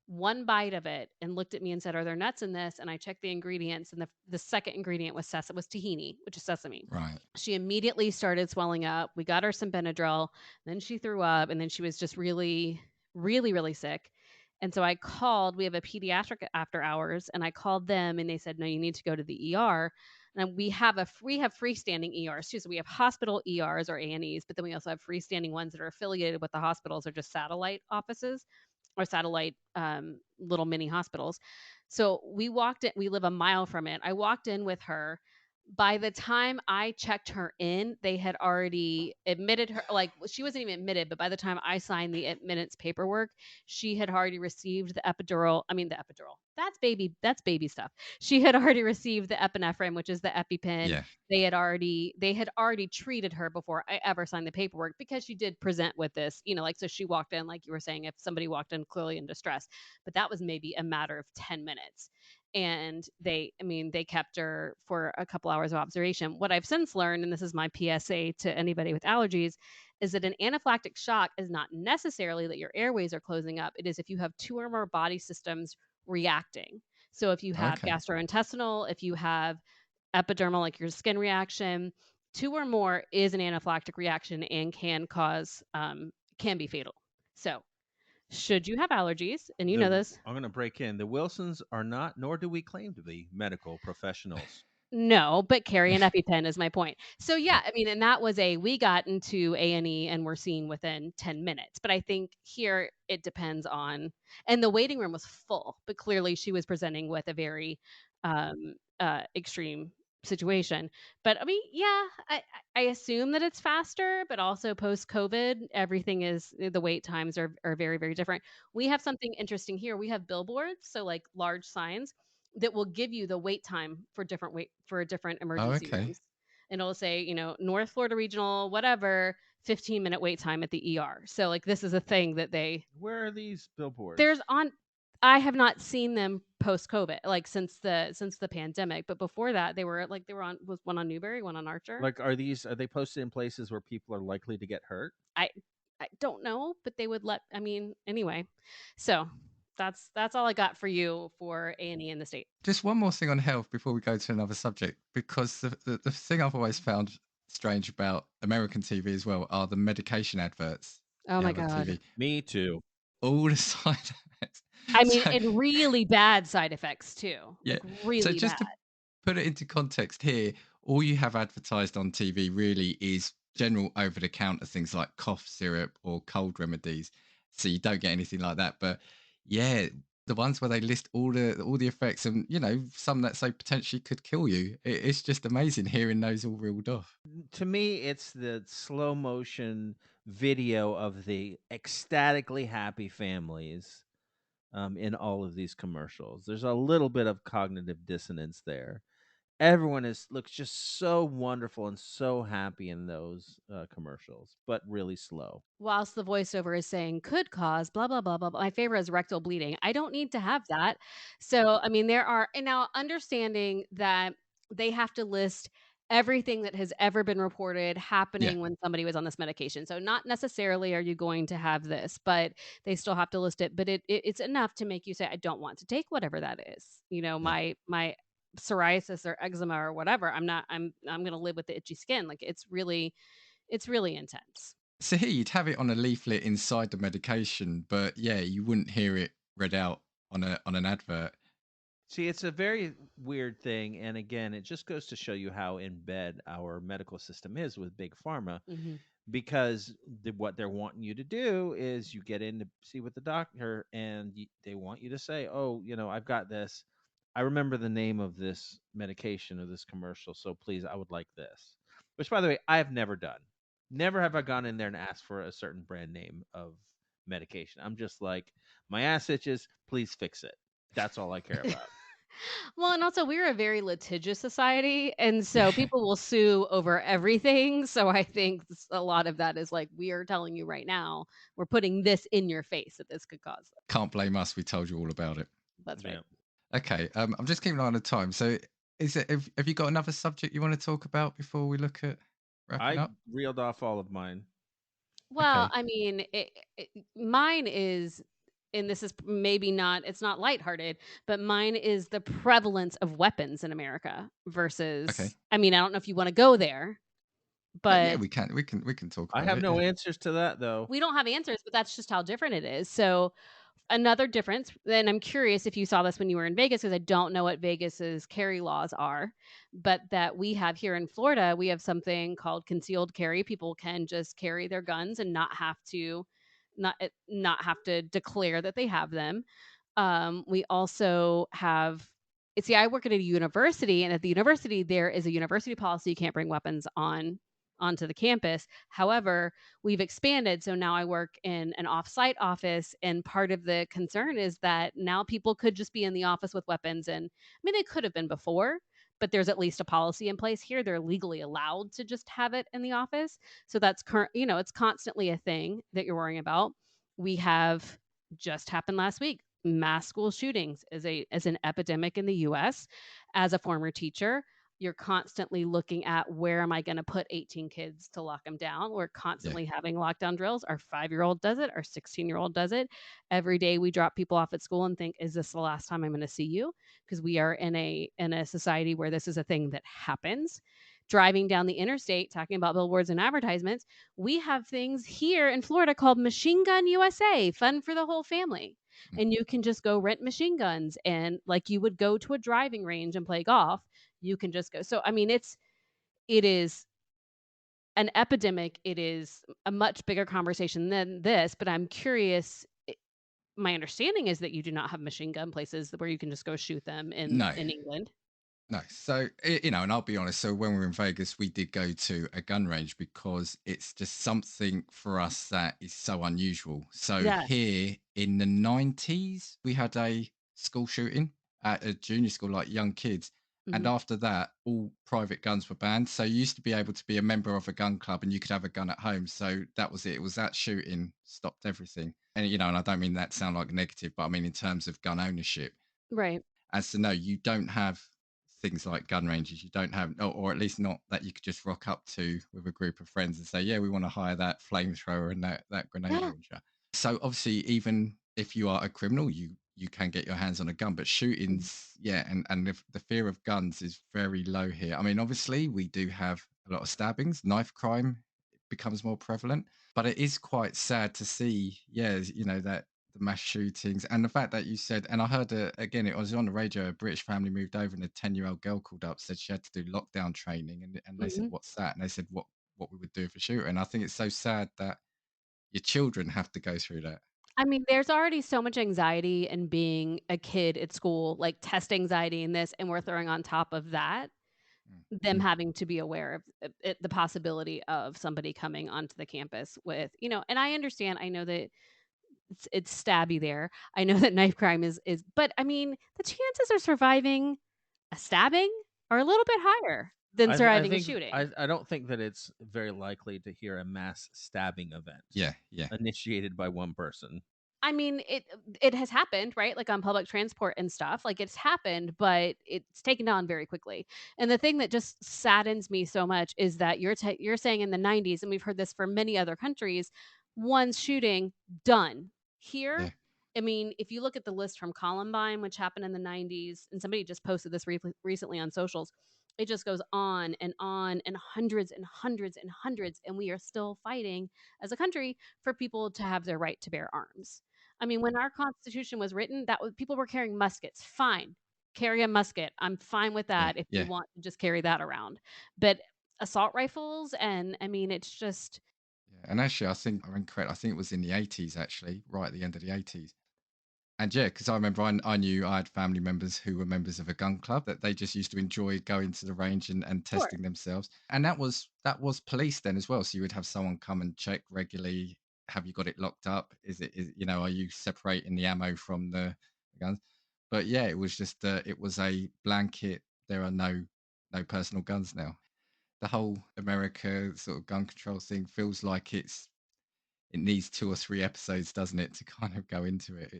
one bite of it and looked at me and said, "Are there nuts in this?" And I checked the ingredients, and the second ingredient was tahini, which is sesame. Right. She immediately started swelling up. We got her some Benadryl, then she threw up, and then she was just really, really, really sick. And so I called. We have a pediatric after hours, and I called them, and they said, "No, you need to go to the ER." And we have freestanding ERs too. So we have hospital ERs or A&Es, but then we also have freestanding ones that are affiliated with the hospitals or just satellite offices or satellite little mini hospitals. So we walked in, we live a mile from it. I walked in with her. By the time I checked her in, they had already admitted her. Like she wasn't even admitted, but by the time I signed the admittance paperwork, she had already received the epidural. I mean, the epidural. That's baby stuff. She had already received the epinephrine, which is the EpiPen. Yeah. They had already treated her before I ever signed the paperwork because she did present with this, like so she walked in, like you were saying, if somebody walked in clearly in distress, but that was maybe a matter of 10 minutes. And they kept her for a couple hours of observation. What I've since learned, and this is my PSA to anybody with allergies, is that an anaphylactic shock is not necessarily that your airways are closing up. It is if you have two or more body systems reacting. So if you have Okay. gastrointestinal, if you have epidermal, like your skin reaction, two or more is an anaphylactic reaction and can be fatal. So should you have allergies, and you know this, I'm going to break in. The Wilsons are not, nor do we claim to be, medical professionals. no, but carry an EpiPen is my point. So Yeah. yeah, and that was we got into A&E and we're seen within 10 minutes. But I think here it depends on, and the waiting room was full, but clearly she was presenting with a very extreme situation. But yeah, I assume that it's faster, but also post COVID, everything the wait times are very, very different. We have something interesting here. We have billboards, so like large signs that will give you the wait time for different Oh, emergency okay. rooms. And it'll say, North Florida Regional, whatever, 15-minute wait time at the ER. So like this is a thing that Where are these billboards? there's on I have not seen them post COVID, like since the pandemic. But before that, they were on was one on Newberry, one on Archer. Like, are they posted in places where people are likely to get hurt? I I don't know, but they would anyway. So that's all I got for you for A&E in the state. Just one more thing on health before we go to another subject, because the thing I've always found strange about American TV as well are the medication adverts Oh you my have on God. TV. Me too. All the side effects. So, And really bad side effects too. yeah. Like So really just bad. to put it into context here, all you have advertised on TV really is general over the counter things like cough syrup or cold remedies. So you don't get anything like that. But yeah, the ones where they list all the effects and some that say potentially could kill you. It's just amazing hearing those all reeled off. To me, it's the slow motion video of the ecstatically happy families in all of these commercials. There's a little bit of cognitive dissonance there. Everyone looks just so wonderful and so happy in those commercials, but really slow. Whilst the voiceover is saying could cause blah blah blah blah blah. My favorite is rectal bleeding. I don't need to have that. So there are, and now understanding that they have to list everything that has ever been reported Yeah, happening when somebody was on this medication. So not necessarily are you going to have this, but they still have to list it. But it's enough to make you say, I don't want to take whatever that is. yeah. My psoriasis or eczema or whatever. I'm gonna live with the itchy skin. Like it's really intense. So here you'd have it on a leaflet inside the medication, but yeah, you wouldn't hear it read out on an advert. See, it's a very weird thing. And again, it just goes to show you how in bed our medical system is with big pharma, Mhm. because what they're wanting you to do is you get in to see with the doctor and they want you to say, oh, I've got this. I remember the name of this medication or this commercial. So please, I would like this. Which, by the way, I have never done. Never have I gone in there and asked for a certain brand name of medication. I'm just like, my ass itches, please fix it. That's all I care about. Well, and also we're a very litigious society, and so Yeah, people will sue over everything. So I think a lot of that is like we are telling you right now, we're putting this in your face that this could cause this. can't blame us. We told you all about it. That's right. Yeah. Okay, I'm just keeping an eye on the time. So, have you got another subject you want to talk about before we look at wrapping I up? reeled off all of mine. Well, Okay, mine is, and this is maybe not, it's not lighthearted, but mine is the prevalence of weapons in America okay. versus, I don't know if you want to go there, Yeah, but we can talk I about have it. no Yeah. answers to that though. we don't have answers, but that's just how different it is. So Another difference, and I'm curious if you saw this when you were in Vegas, because I don't know what Vegas's carry laws are, but that we have here in Florida, we have something called concealed carry. People can just carry their guns and not have to declare that they have them. We also have see, I work at a university, and at the university, there is a university policy, you can't bring weapons onto the campus. However, we've expanded, so now I work in an off-site office, and part of the concern is that now people could just be in the office with weapons, and I mean, they could have been before, but there's at least a policy in place here. They're legally allowed to just have it in the office. So that's it's constantly a thing that you're worrying about. We have just happened last week. Mass school shootings is an epidemic in the US. As a former teacher, you're constantly looking at where am I going to put 18 kids to lock them down. We're Yeah, constantly having lockdown drills. Our 5-year-old does it, our 16-year-old does it. Every day we drop people off at school and think, is this the last time I'm going to see you? Because we are in a society where this is a thing that happens. Driving down the interstate, talking about billboards and advertisements, we have things here in Florida called Machine Gun USA, fun for the whole family. mm, And you can just go rent machine guns, and like you would go to a driving range and play golf, you can just go. So I mean, it is an epidemic. It is a much bigger conversation than this, but I'm curious. My understanding is that you do not have machine gun places where you can just go shoot them no. in England. No. So, and I'll be honest. So, when we were in Vegas, we did go to a gun range because it's just something for us that is so unusual. So, Yeah. here in the 90s, we had a school shooting at a junior school, like young kids. And Mhm. after that, all private guns were banned. So, you used to be able to be a member of a gun club and you could have a gun at home. So, that was it. It was that shooting stopped everything. And I don't mean that to sound like negative, but I mean in terms of gun ownership. Right. As to no, you don't have things like gun ranges. You don't have, or at least not that you could just rock up to with a group of friends and say, "Yeah, we want to hire that flamethrower and that grenade Yeah. launcher." So obviously, even if you are a criminal, you can get your hands on a gun. But Mhm. shootings, yeah, and the fear of guns is very low here. I mean, obviously, we do have a lot of stabbings, knife crime becomes more prevalent, but it is quite sad to see, yeah, that the mass shootings and the fact that you said, and I heard again, it was on the radio, a British family moved over and a 10-year-old girl called up, said she had to do lockdown training, and they said, Mhm. "What's that?" And they said, "What we would do if a shooter." And I think it's so sad that your children have to go through that. I mean, there's already so much anxiety in being a kid at school, like test anxiety and this, and we're throwing on top of that Mm. them having to be aware of the possibility of somebody coming onto the campus with, and I understand. I know that it's stabby there. I know that knife crime is, but I mean, the chances of surviving a stabbing are a little bit higher than I surviving a think shooting. I don't think that it's very likely to hear a mass stabbing event Yeah, yeah, initiated by one person. I mean, it has happened, right? Like on public transport and stuff. Like it's happened, but it's taken on very quickly. And the thing that just saddens me so much is that you're saying in the 90s, and we've heard this for many other countries, one shooting done. Here, yeah, I mean, if you look at the list from Columbine, which happened in the 90s, and somebody just posted this recently on socials, it just goes on and hundreds and hundreds and hundreds, and we are still fighting as a country for people to have their right to bear arms. I mean, when our Constitution was written, people were carrying muskets. Fine, carry a musket. I'm fine with yeah, that if you yeah, want to just carry that around. But assault rifles, and I mean, it's just yeah. And actually, I think I'm incorrect. I think it was in the 80s, actually, right at the end of the 80s. And yeah, because I remember I knew I had family members who were members of a gun club that they just used to enjoy going to the range and sure. testing themselves. And that was police then as well. So you would have someone come and check regularly. Have you got it locked up? Are you separating the ammo from the guns? But yeah, it was just it was a blanket. There are no personal guns now. The whole America sort of gun control thing feels like it needs 2 or 3 episodes, doesn't it, to kind of go into it.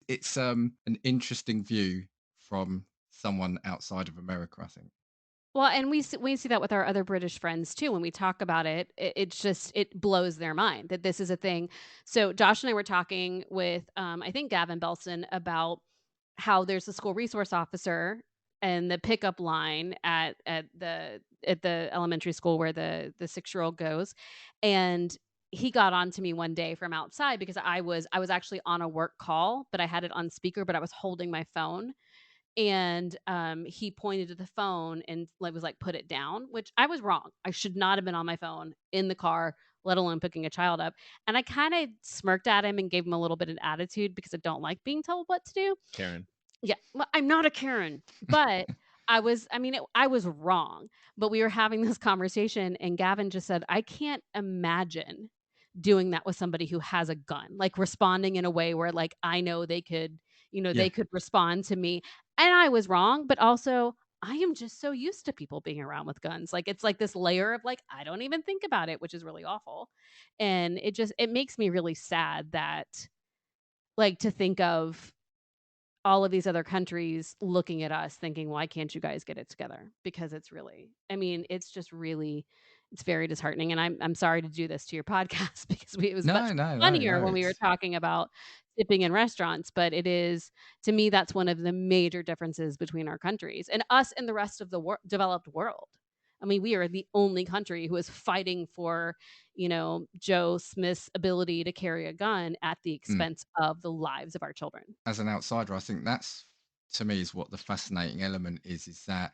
It's an interesting view from someone outside of America, I think. Well, and we see that with our other British friends too. When we talk about it, it's just it blows their mind that this is a thing. So Josh and I were talking with, I think Gavin Belson about how there's a school resource officer and the pickup line at the elementary school where the 6-year-old goes, and he got on to me one day from outside because I was actually on a work call, but I had it on speaker, but I was holding my phone. And he pointed to the phone and like was like, put it down, which I was wrong. I should not have been on my phone in the car, let alone picking a child up. And I kind of smirked at him and gave him a little bit of attitude because I don't like being told what to do. Karen. Yeah, well, I'm not a Karen, but I was wrong. But we were having this conversation and Gavin just said, "I can't imagine doing that with somebody who has a gun." Like responding in a way where like I know they could, Yeah. they could respond to me. And I was wrong, but also I am just so used to people being around with guns. Like it's like this layer of like I don't even think about it, which is really awful. And it makes me really sad that like to think of all of these other countries looking at us thinking, "Why can't you guys get it together?" Because it's really it's just really it's very disheartening, and I'm sorry to do this to your podcast because it was much No, no, no, funnier no. when we were It's talking about tipping in restaurants, but it is to me, that's one of the major differences between our countries and us and the rest of the developed world. I mean, we are the only country who is fighting for, Joe Smith's ability to carry a gun at the mm, expense of the lives of our children. as an outsider, I think that's to me is what the fascinating element is that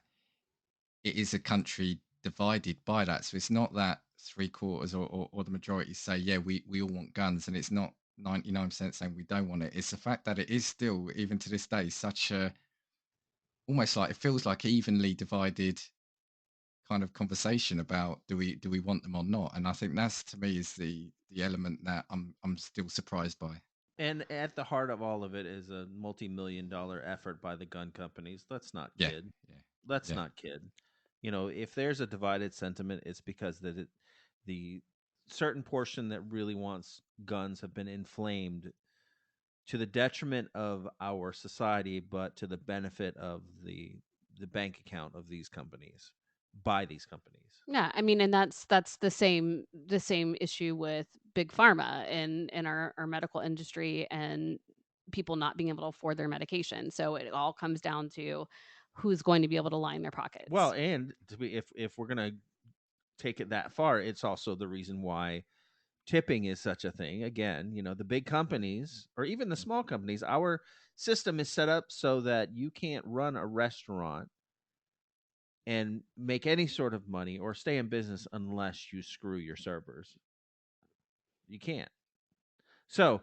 it is a country divided by that. So it's not that three quarters or the majority say, yeah, we all want guns, and it's not 99% saying we don't want it. It's the fact that it is still, even to this day, such a almost like it feels like evenly divided kind of conversation about do we want them or not. And I think that's to me is the element that I'm still surprised by. And at the heart of all of it is a multi-million-dollar effort by the gun companies. Let's not Yeah, kid. yeah, Let's yeah. not kid. If there's a divided sentiment, it's because the certain portion that really wants guns have been inflamed to the detriment of our society, but to the benefit of the bank account of these companies by these companies. Yeah, and that's the same issue with big pharma and our medical industry and people not being able to afford their medication. So it all comes down to who's going to be able to line their Well, pockets. and to be if we're gonna take it that far, it's also the reason why tipping is such a thing. Again, the big companies or even the small companies, our system is set up so that you can't run a restaurant and make any sort of money or stay in business unless you screw your servers. You can't. So,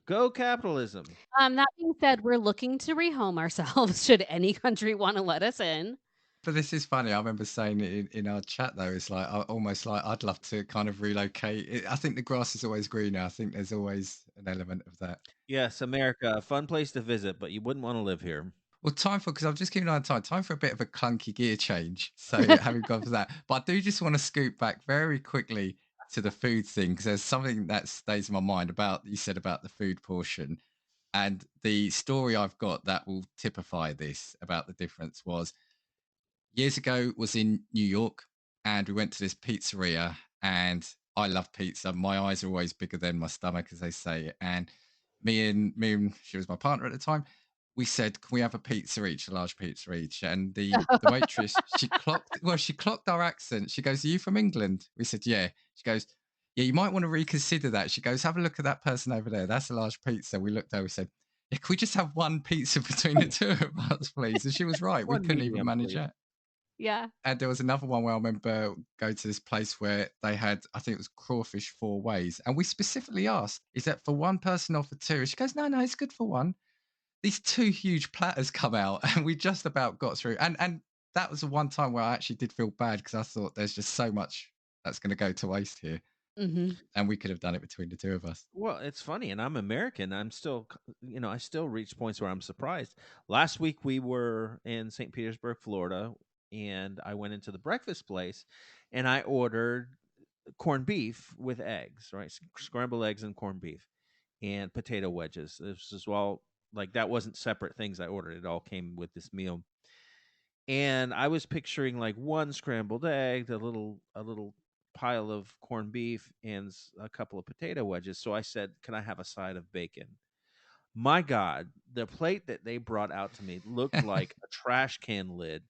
go capitalism. That being said, we're looking to rehome ourselves should any country want to let us in. But this is funny. I remember saying it in our chat though. It's like almost like I'd love to kind of relocate. I think the grass is always greener. I think there's always an element of that. Yes, America, a fun place to visit, but you wouldn't want to live here. Well, time for because I'm just keeping an eye on time. Time for a bit of a clunky gear change. So having gone for that, but I do just want to scoot back very quickly to the food thing because there's something that stays in my mind about you said about the food portion, and the story I've got that will typify this about the difference was years ago was in New York, and we went to this pizzeria, and I love pizza. My eyes are always bigger than my stomach, as they say. And me and she was my partner at the time. We said, "Can we have a pizza each, a large pizza each?" And the waitress, she clocked our accent. She goes, "Are you from England?" We said, "Yeah." She goes, "Yeah, you might want to reconsider that." She goes, "Have a look at that person over there. That's a large pizza." We looked over, we said, "Yeah, can we just have one pizza between the two of us, please?" And she was right. We One couldn't even medium, manage please. that. Yeah. And there was another one where I remember going to this place where they had, I think it was crawfish four ways. And we specifically asked, is that for one person or for two? And she goes, no, no, it's good for one. These two huge platters come out and we just about got through. And that was the one time where I actually did feel bad because I thought there's just so much that's going to go to waste here. Mhm. And we could have done it between the two of us. Well, it's funny, and I'm American. I'm still, I still reach points where I'm surprised. Last week we were in St. Petersburg, Florida, and I went into the breakfast place, and I ordered corned beef with eggs, right? Scrambled eggs and corned beef, and potato wedges. This is all like that wasn't separate things I ordered. It all came with this meal, and I was picturing like one scrambled egg, a little pile of corned beef, and a couple of potato wedges. So I said, "Can I have a side of bacon?" My God, the plate that they brought out to me looked like a trash can lid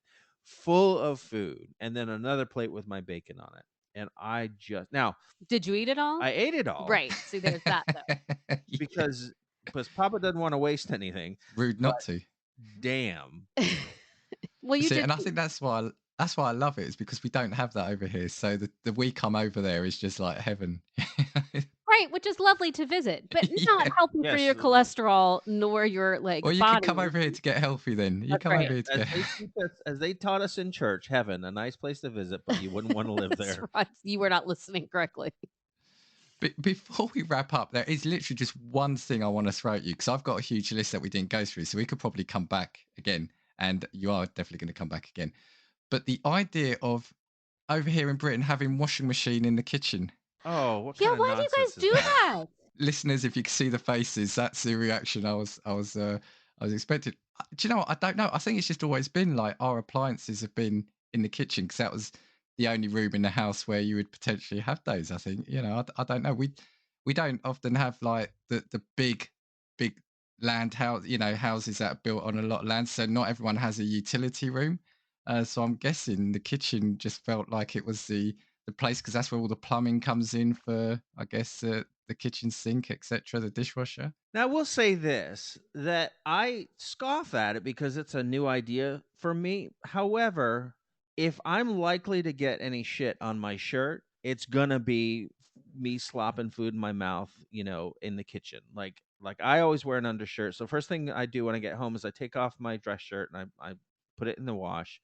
full of food, and then another plate with my bacon on it. and I just now Did you eat it all? I ate it all Right. See, there's that though. Yeah. because Papa doesn't want to waste anything. Rude But not to. damn, Well, you See, did. and I think that's why I love it, is because we don't have that over here. So the we come over there is just like heaven. Right, which is lovely to visit, but not Yeah. healthy for yes. your cholesterol nor your, like, Well, you can come body. over here to get healthy then. You That's come over right. here to As get they teach us, as they taught us in church, heaven, a nice place to visit, but you wouldn't want to live That's there. right. You were not listening correctly. Before we wrap up, there is literally just one thing I want to throw at you, because I've got a huge list that we didn't go through. So we could probably come back again, and you are definitely going to come back again. But the idea of over here in Britain having washing machine in the kitchen. Oh, what Yeah, kind of why do you nonsense guys is do that? that? Listeners, if you could see the faces, that's the reaction I was expecting. Do you know what? I don't know. I think it's just always been like our appliances have been in the kitchen, because that was the only room in the house where you would potentially have those. I think, I don't know. We don't often have like the big land house, houses that are built on a lot of land. So not everyone has a utility room. So I'm guessing the kitchen just felt like it was the place, because that's where all the plumbing comes in for, I guess, the kitchen sink, etc., the dishwasher. Now, I will say this, that I scoff at it because it's a new idea for me. However, if I'm likely to get any shit on my shirt, it's gonna be me slopping food in my mouth, in the kitchen. Like I always wear an undershirt. So first thing I do when I get home is I take off my dress shirt and I put it in the wash.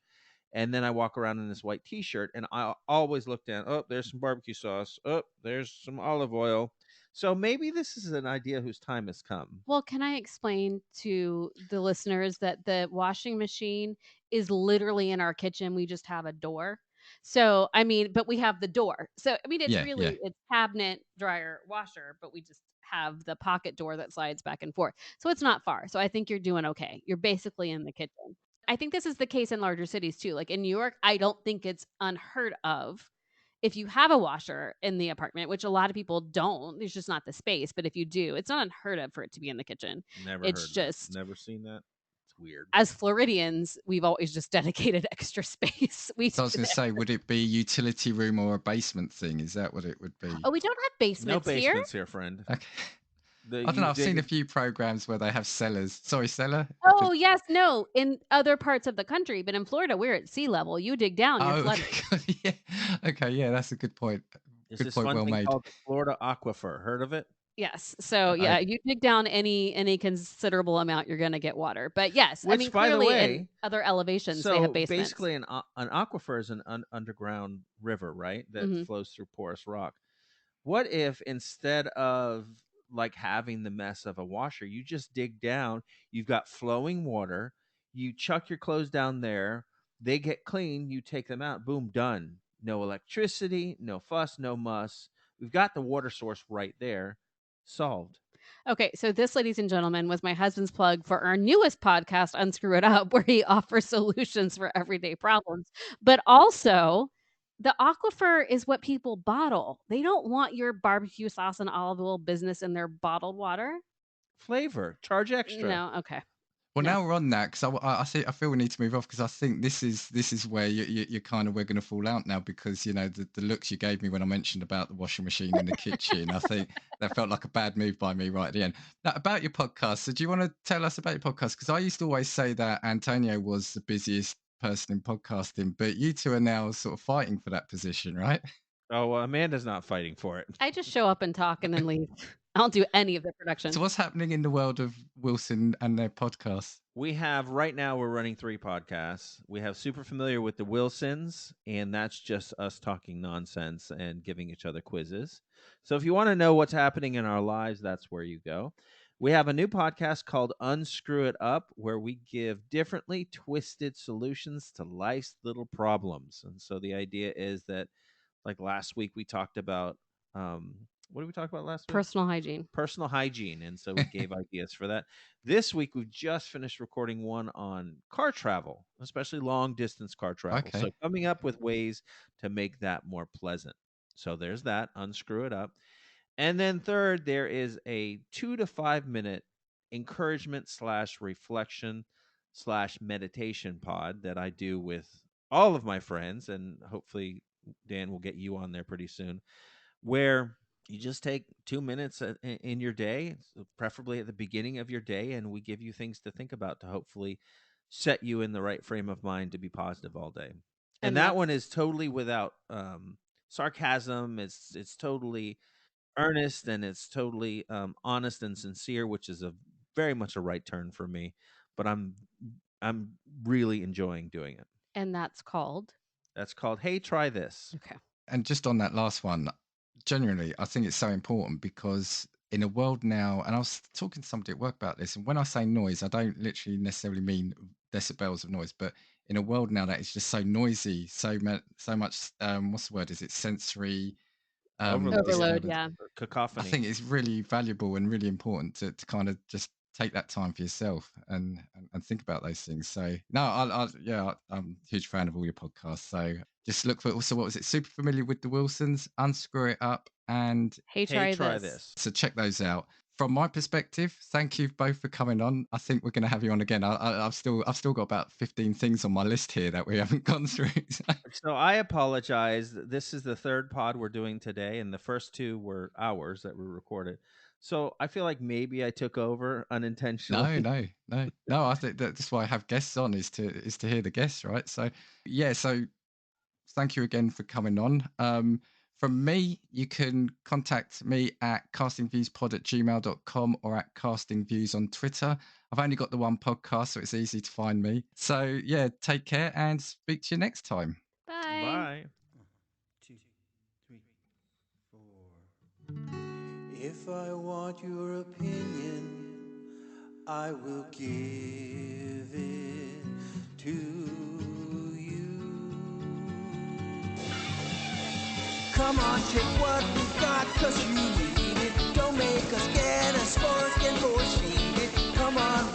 And then I walk around in this white t-shirt and I always look down. Oh, there's some barbecue sauce. Oh, there's some olive oil. So maybe this is an idea whose time has come. Well, can I explain to the listeners that the washing machine is literally in our kitchen, we just have a door. So, I mean, but we have the door. So, I mean, Yeah, yeah. it's cabinet, dryer, washer, but we just have the pocket door that slides back and forth. So, it's not far. So, I think you're doing okay. You're basically in the kitchen. I think this is the case in larger cities too. Like in New York, I don't think it's unheard of if you have a washer in the apartment, which a lot of people don't, there's just not the space. But if you do, it's not unheard of for it to be in the kitchen. Never It's heard that. just, Never seen that. It's weird. as Floridians, we've always just dedicated extra space. We So I do was going to that. say, would it be a utility room or a basement thing? Is that what it would be? Oh, we don't have No basements here. basements here, friend. Okay. I don't You know. I've seen a dig. few programs where they have cellars. Sorry, cellar. Oh, yes, no, in other parts of the country, but in Florida, we're at sea level. You dig down, you're Oh, flooded. okay. Yeah. Okay. Yeah, that's a good point. There's Good this point. fun Well thing made. called the Florida Aquifer. Heard of it? Yes. So I, yeah, you dig down any considerable amount, you're gonna get water. But yes, I Which, mean by the clearly in way, other elevations they have so basements. basically, an aquifer is an underground river, right? That Hmm. flows through porous rock. What if instead of like having the mess of a washer, you just dig down, you've got flowing water, you chuck your clothes down there, they get clean, you take them out, boom, done. No electricity, no fuss, no muss. We've got the water source right there, solved. Okay, so this, ladies and gentlemen, was my husband's plug for our newest podcast, Unscrew It Up, where he offers solutions for everyday problems. But also, the aquifer is what people bottle. They don't want your barbecue sauce and olive oil business in their bottled water. Flavor, charge extra. No, okay. well, No. now we're on that, because I feel we need to move off, because I think this is where you're kind of, we're going to fall out now, because the looks you gave me when I mentioned about the washing machine in the kitchen. I think that felt like a bad move by me right at the end. Now, about your podcast, so do you want to tell us about your podcast? Because I used to always say that Antonio was the busiest person in podcasting, but you two are now sort of fighting for that position, right? Oh, well, Amanda's not fighting for it. I just show up and talk and then leave. I don't do any of the So production. what's happening in the world of Wilson and their podcasts? We have right now, we're running 3 podcasts. We have Super Familiar with the Wilsons, and that's just us talking nonsense and giving each other quizzes. So if you want to know what's happening in our lives, that's where you go. We have a new podcast called Unscrew It Up, where we give differently twisted solutions to life's little problems. And so the idea is that, like last week, we talked about what did we talk about last week? Personal hygiene. Personal hygiene, and so we gave ideas for that. This week we've just finished recording one on car travel, especially long distance car travel. So Okay. coming up with ways to make that more pleasant. So there's that, Unscrew It Up. And then third, there is a 2 to 5 minute encouragement slash reflection slash meditation pod that I do with all of my friends, and hopefully Dan will get you on there pretty soon, where you just take 2 minutes in your day, preferably at the beginning of your day, and we give you things to think about to hopefully set you in the right frame of mind to be positive all day. And And that that's one is totally without sarcasm. It's totally earnest, and it's totally honest and sincere, which is a very much a right turn for me. But I'm really enjoying doing it. and that's called. That's called Hey, Try This. Okay. And just on that last one, generally, I think it's so important because in a world now, and I was talking to somebody at work about this, and when I say noise, I don't literally necessarily mean decibels of noise, but in a world now that is just so noisy, so much, what's the word? Is it sensory Overload, yeah. Overload, disturbance? yeah. I Cacophony. think it's really valuable and really important to kind of just take that time for yourself and think about those things. So no, I'm a huge fan of all your podcasts. So just look for also, what was it? Super Familiar with the Wilsons, Unscrew It Up, and Hey, Hey, try try this. this. so check those out. From my perspective, thank you both for coming on. I think we're going to have you on again. I've still got about 15 things on my list here that we haven't gone through. So I apologize. This is the third pod we're doing today, and the first two were hours that were recorded. So I feel like maybe I took over No, unintentionally. no. I think that's why I have guests on, is to hear the guests, right? So yeah, so thank you again for coming on. From me, you can contact me at castingviewspod@gmail.com or at castingviews on Twitter. I've only got the one podcast, so it's easy to find me. So yeah, take care and speak to you next time. Bye. Bye. 2, 3, 4. If I want your opinion, I will give it to you. Come on, take what we got, 'cause you need it. Don't make us get a score and force feed it. Come on,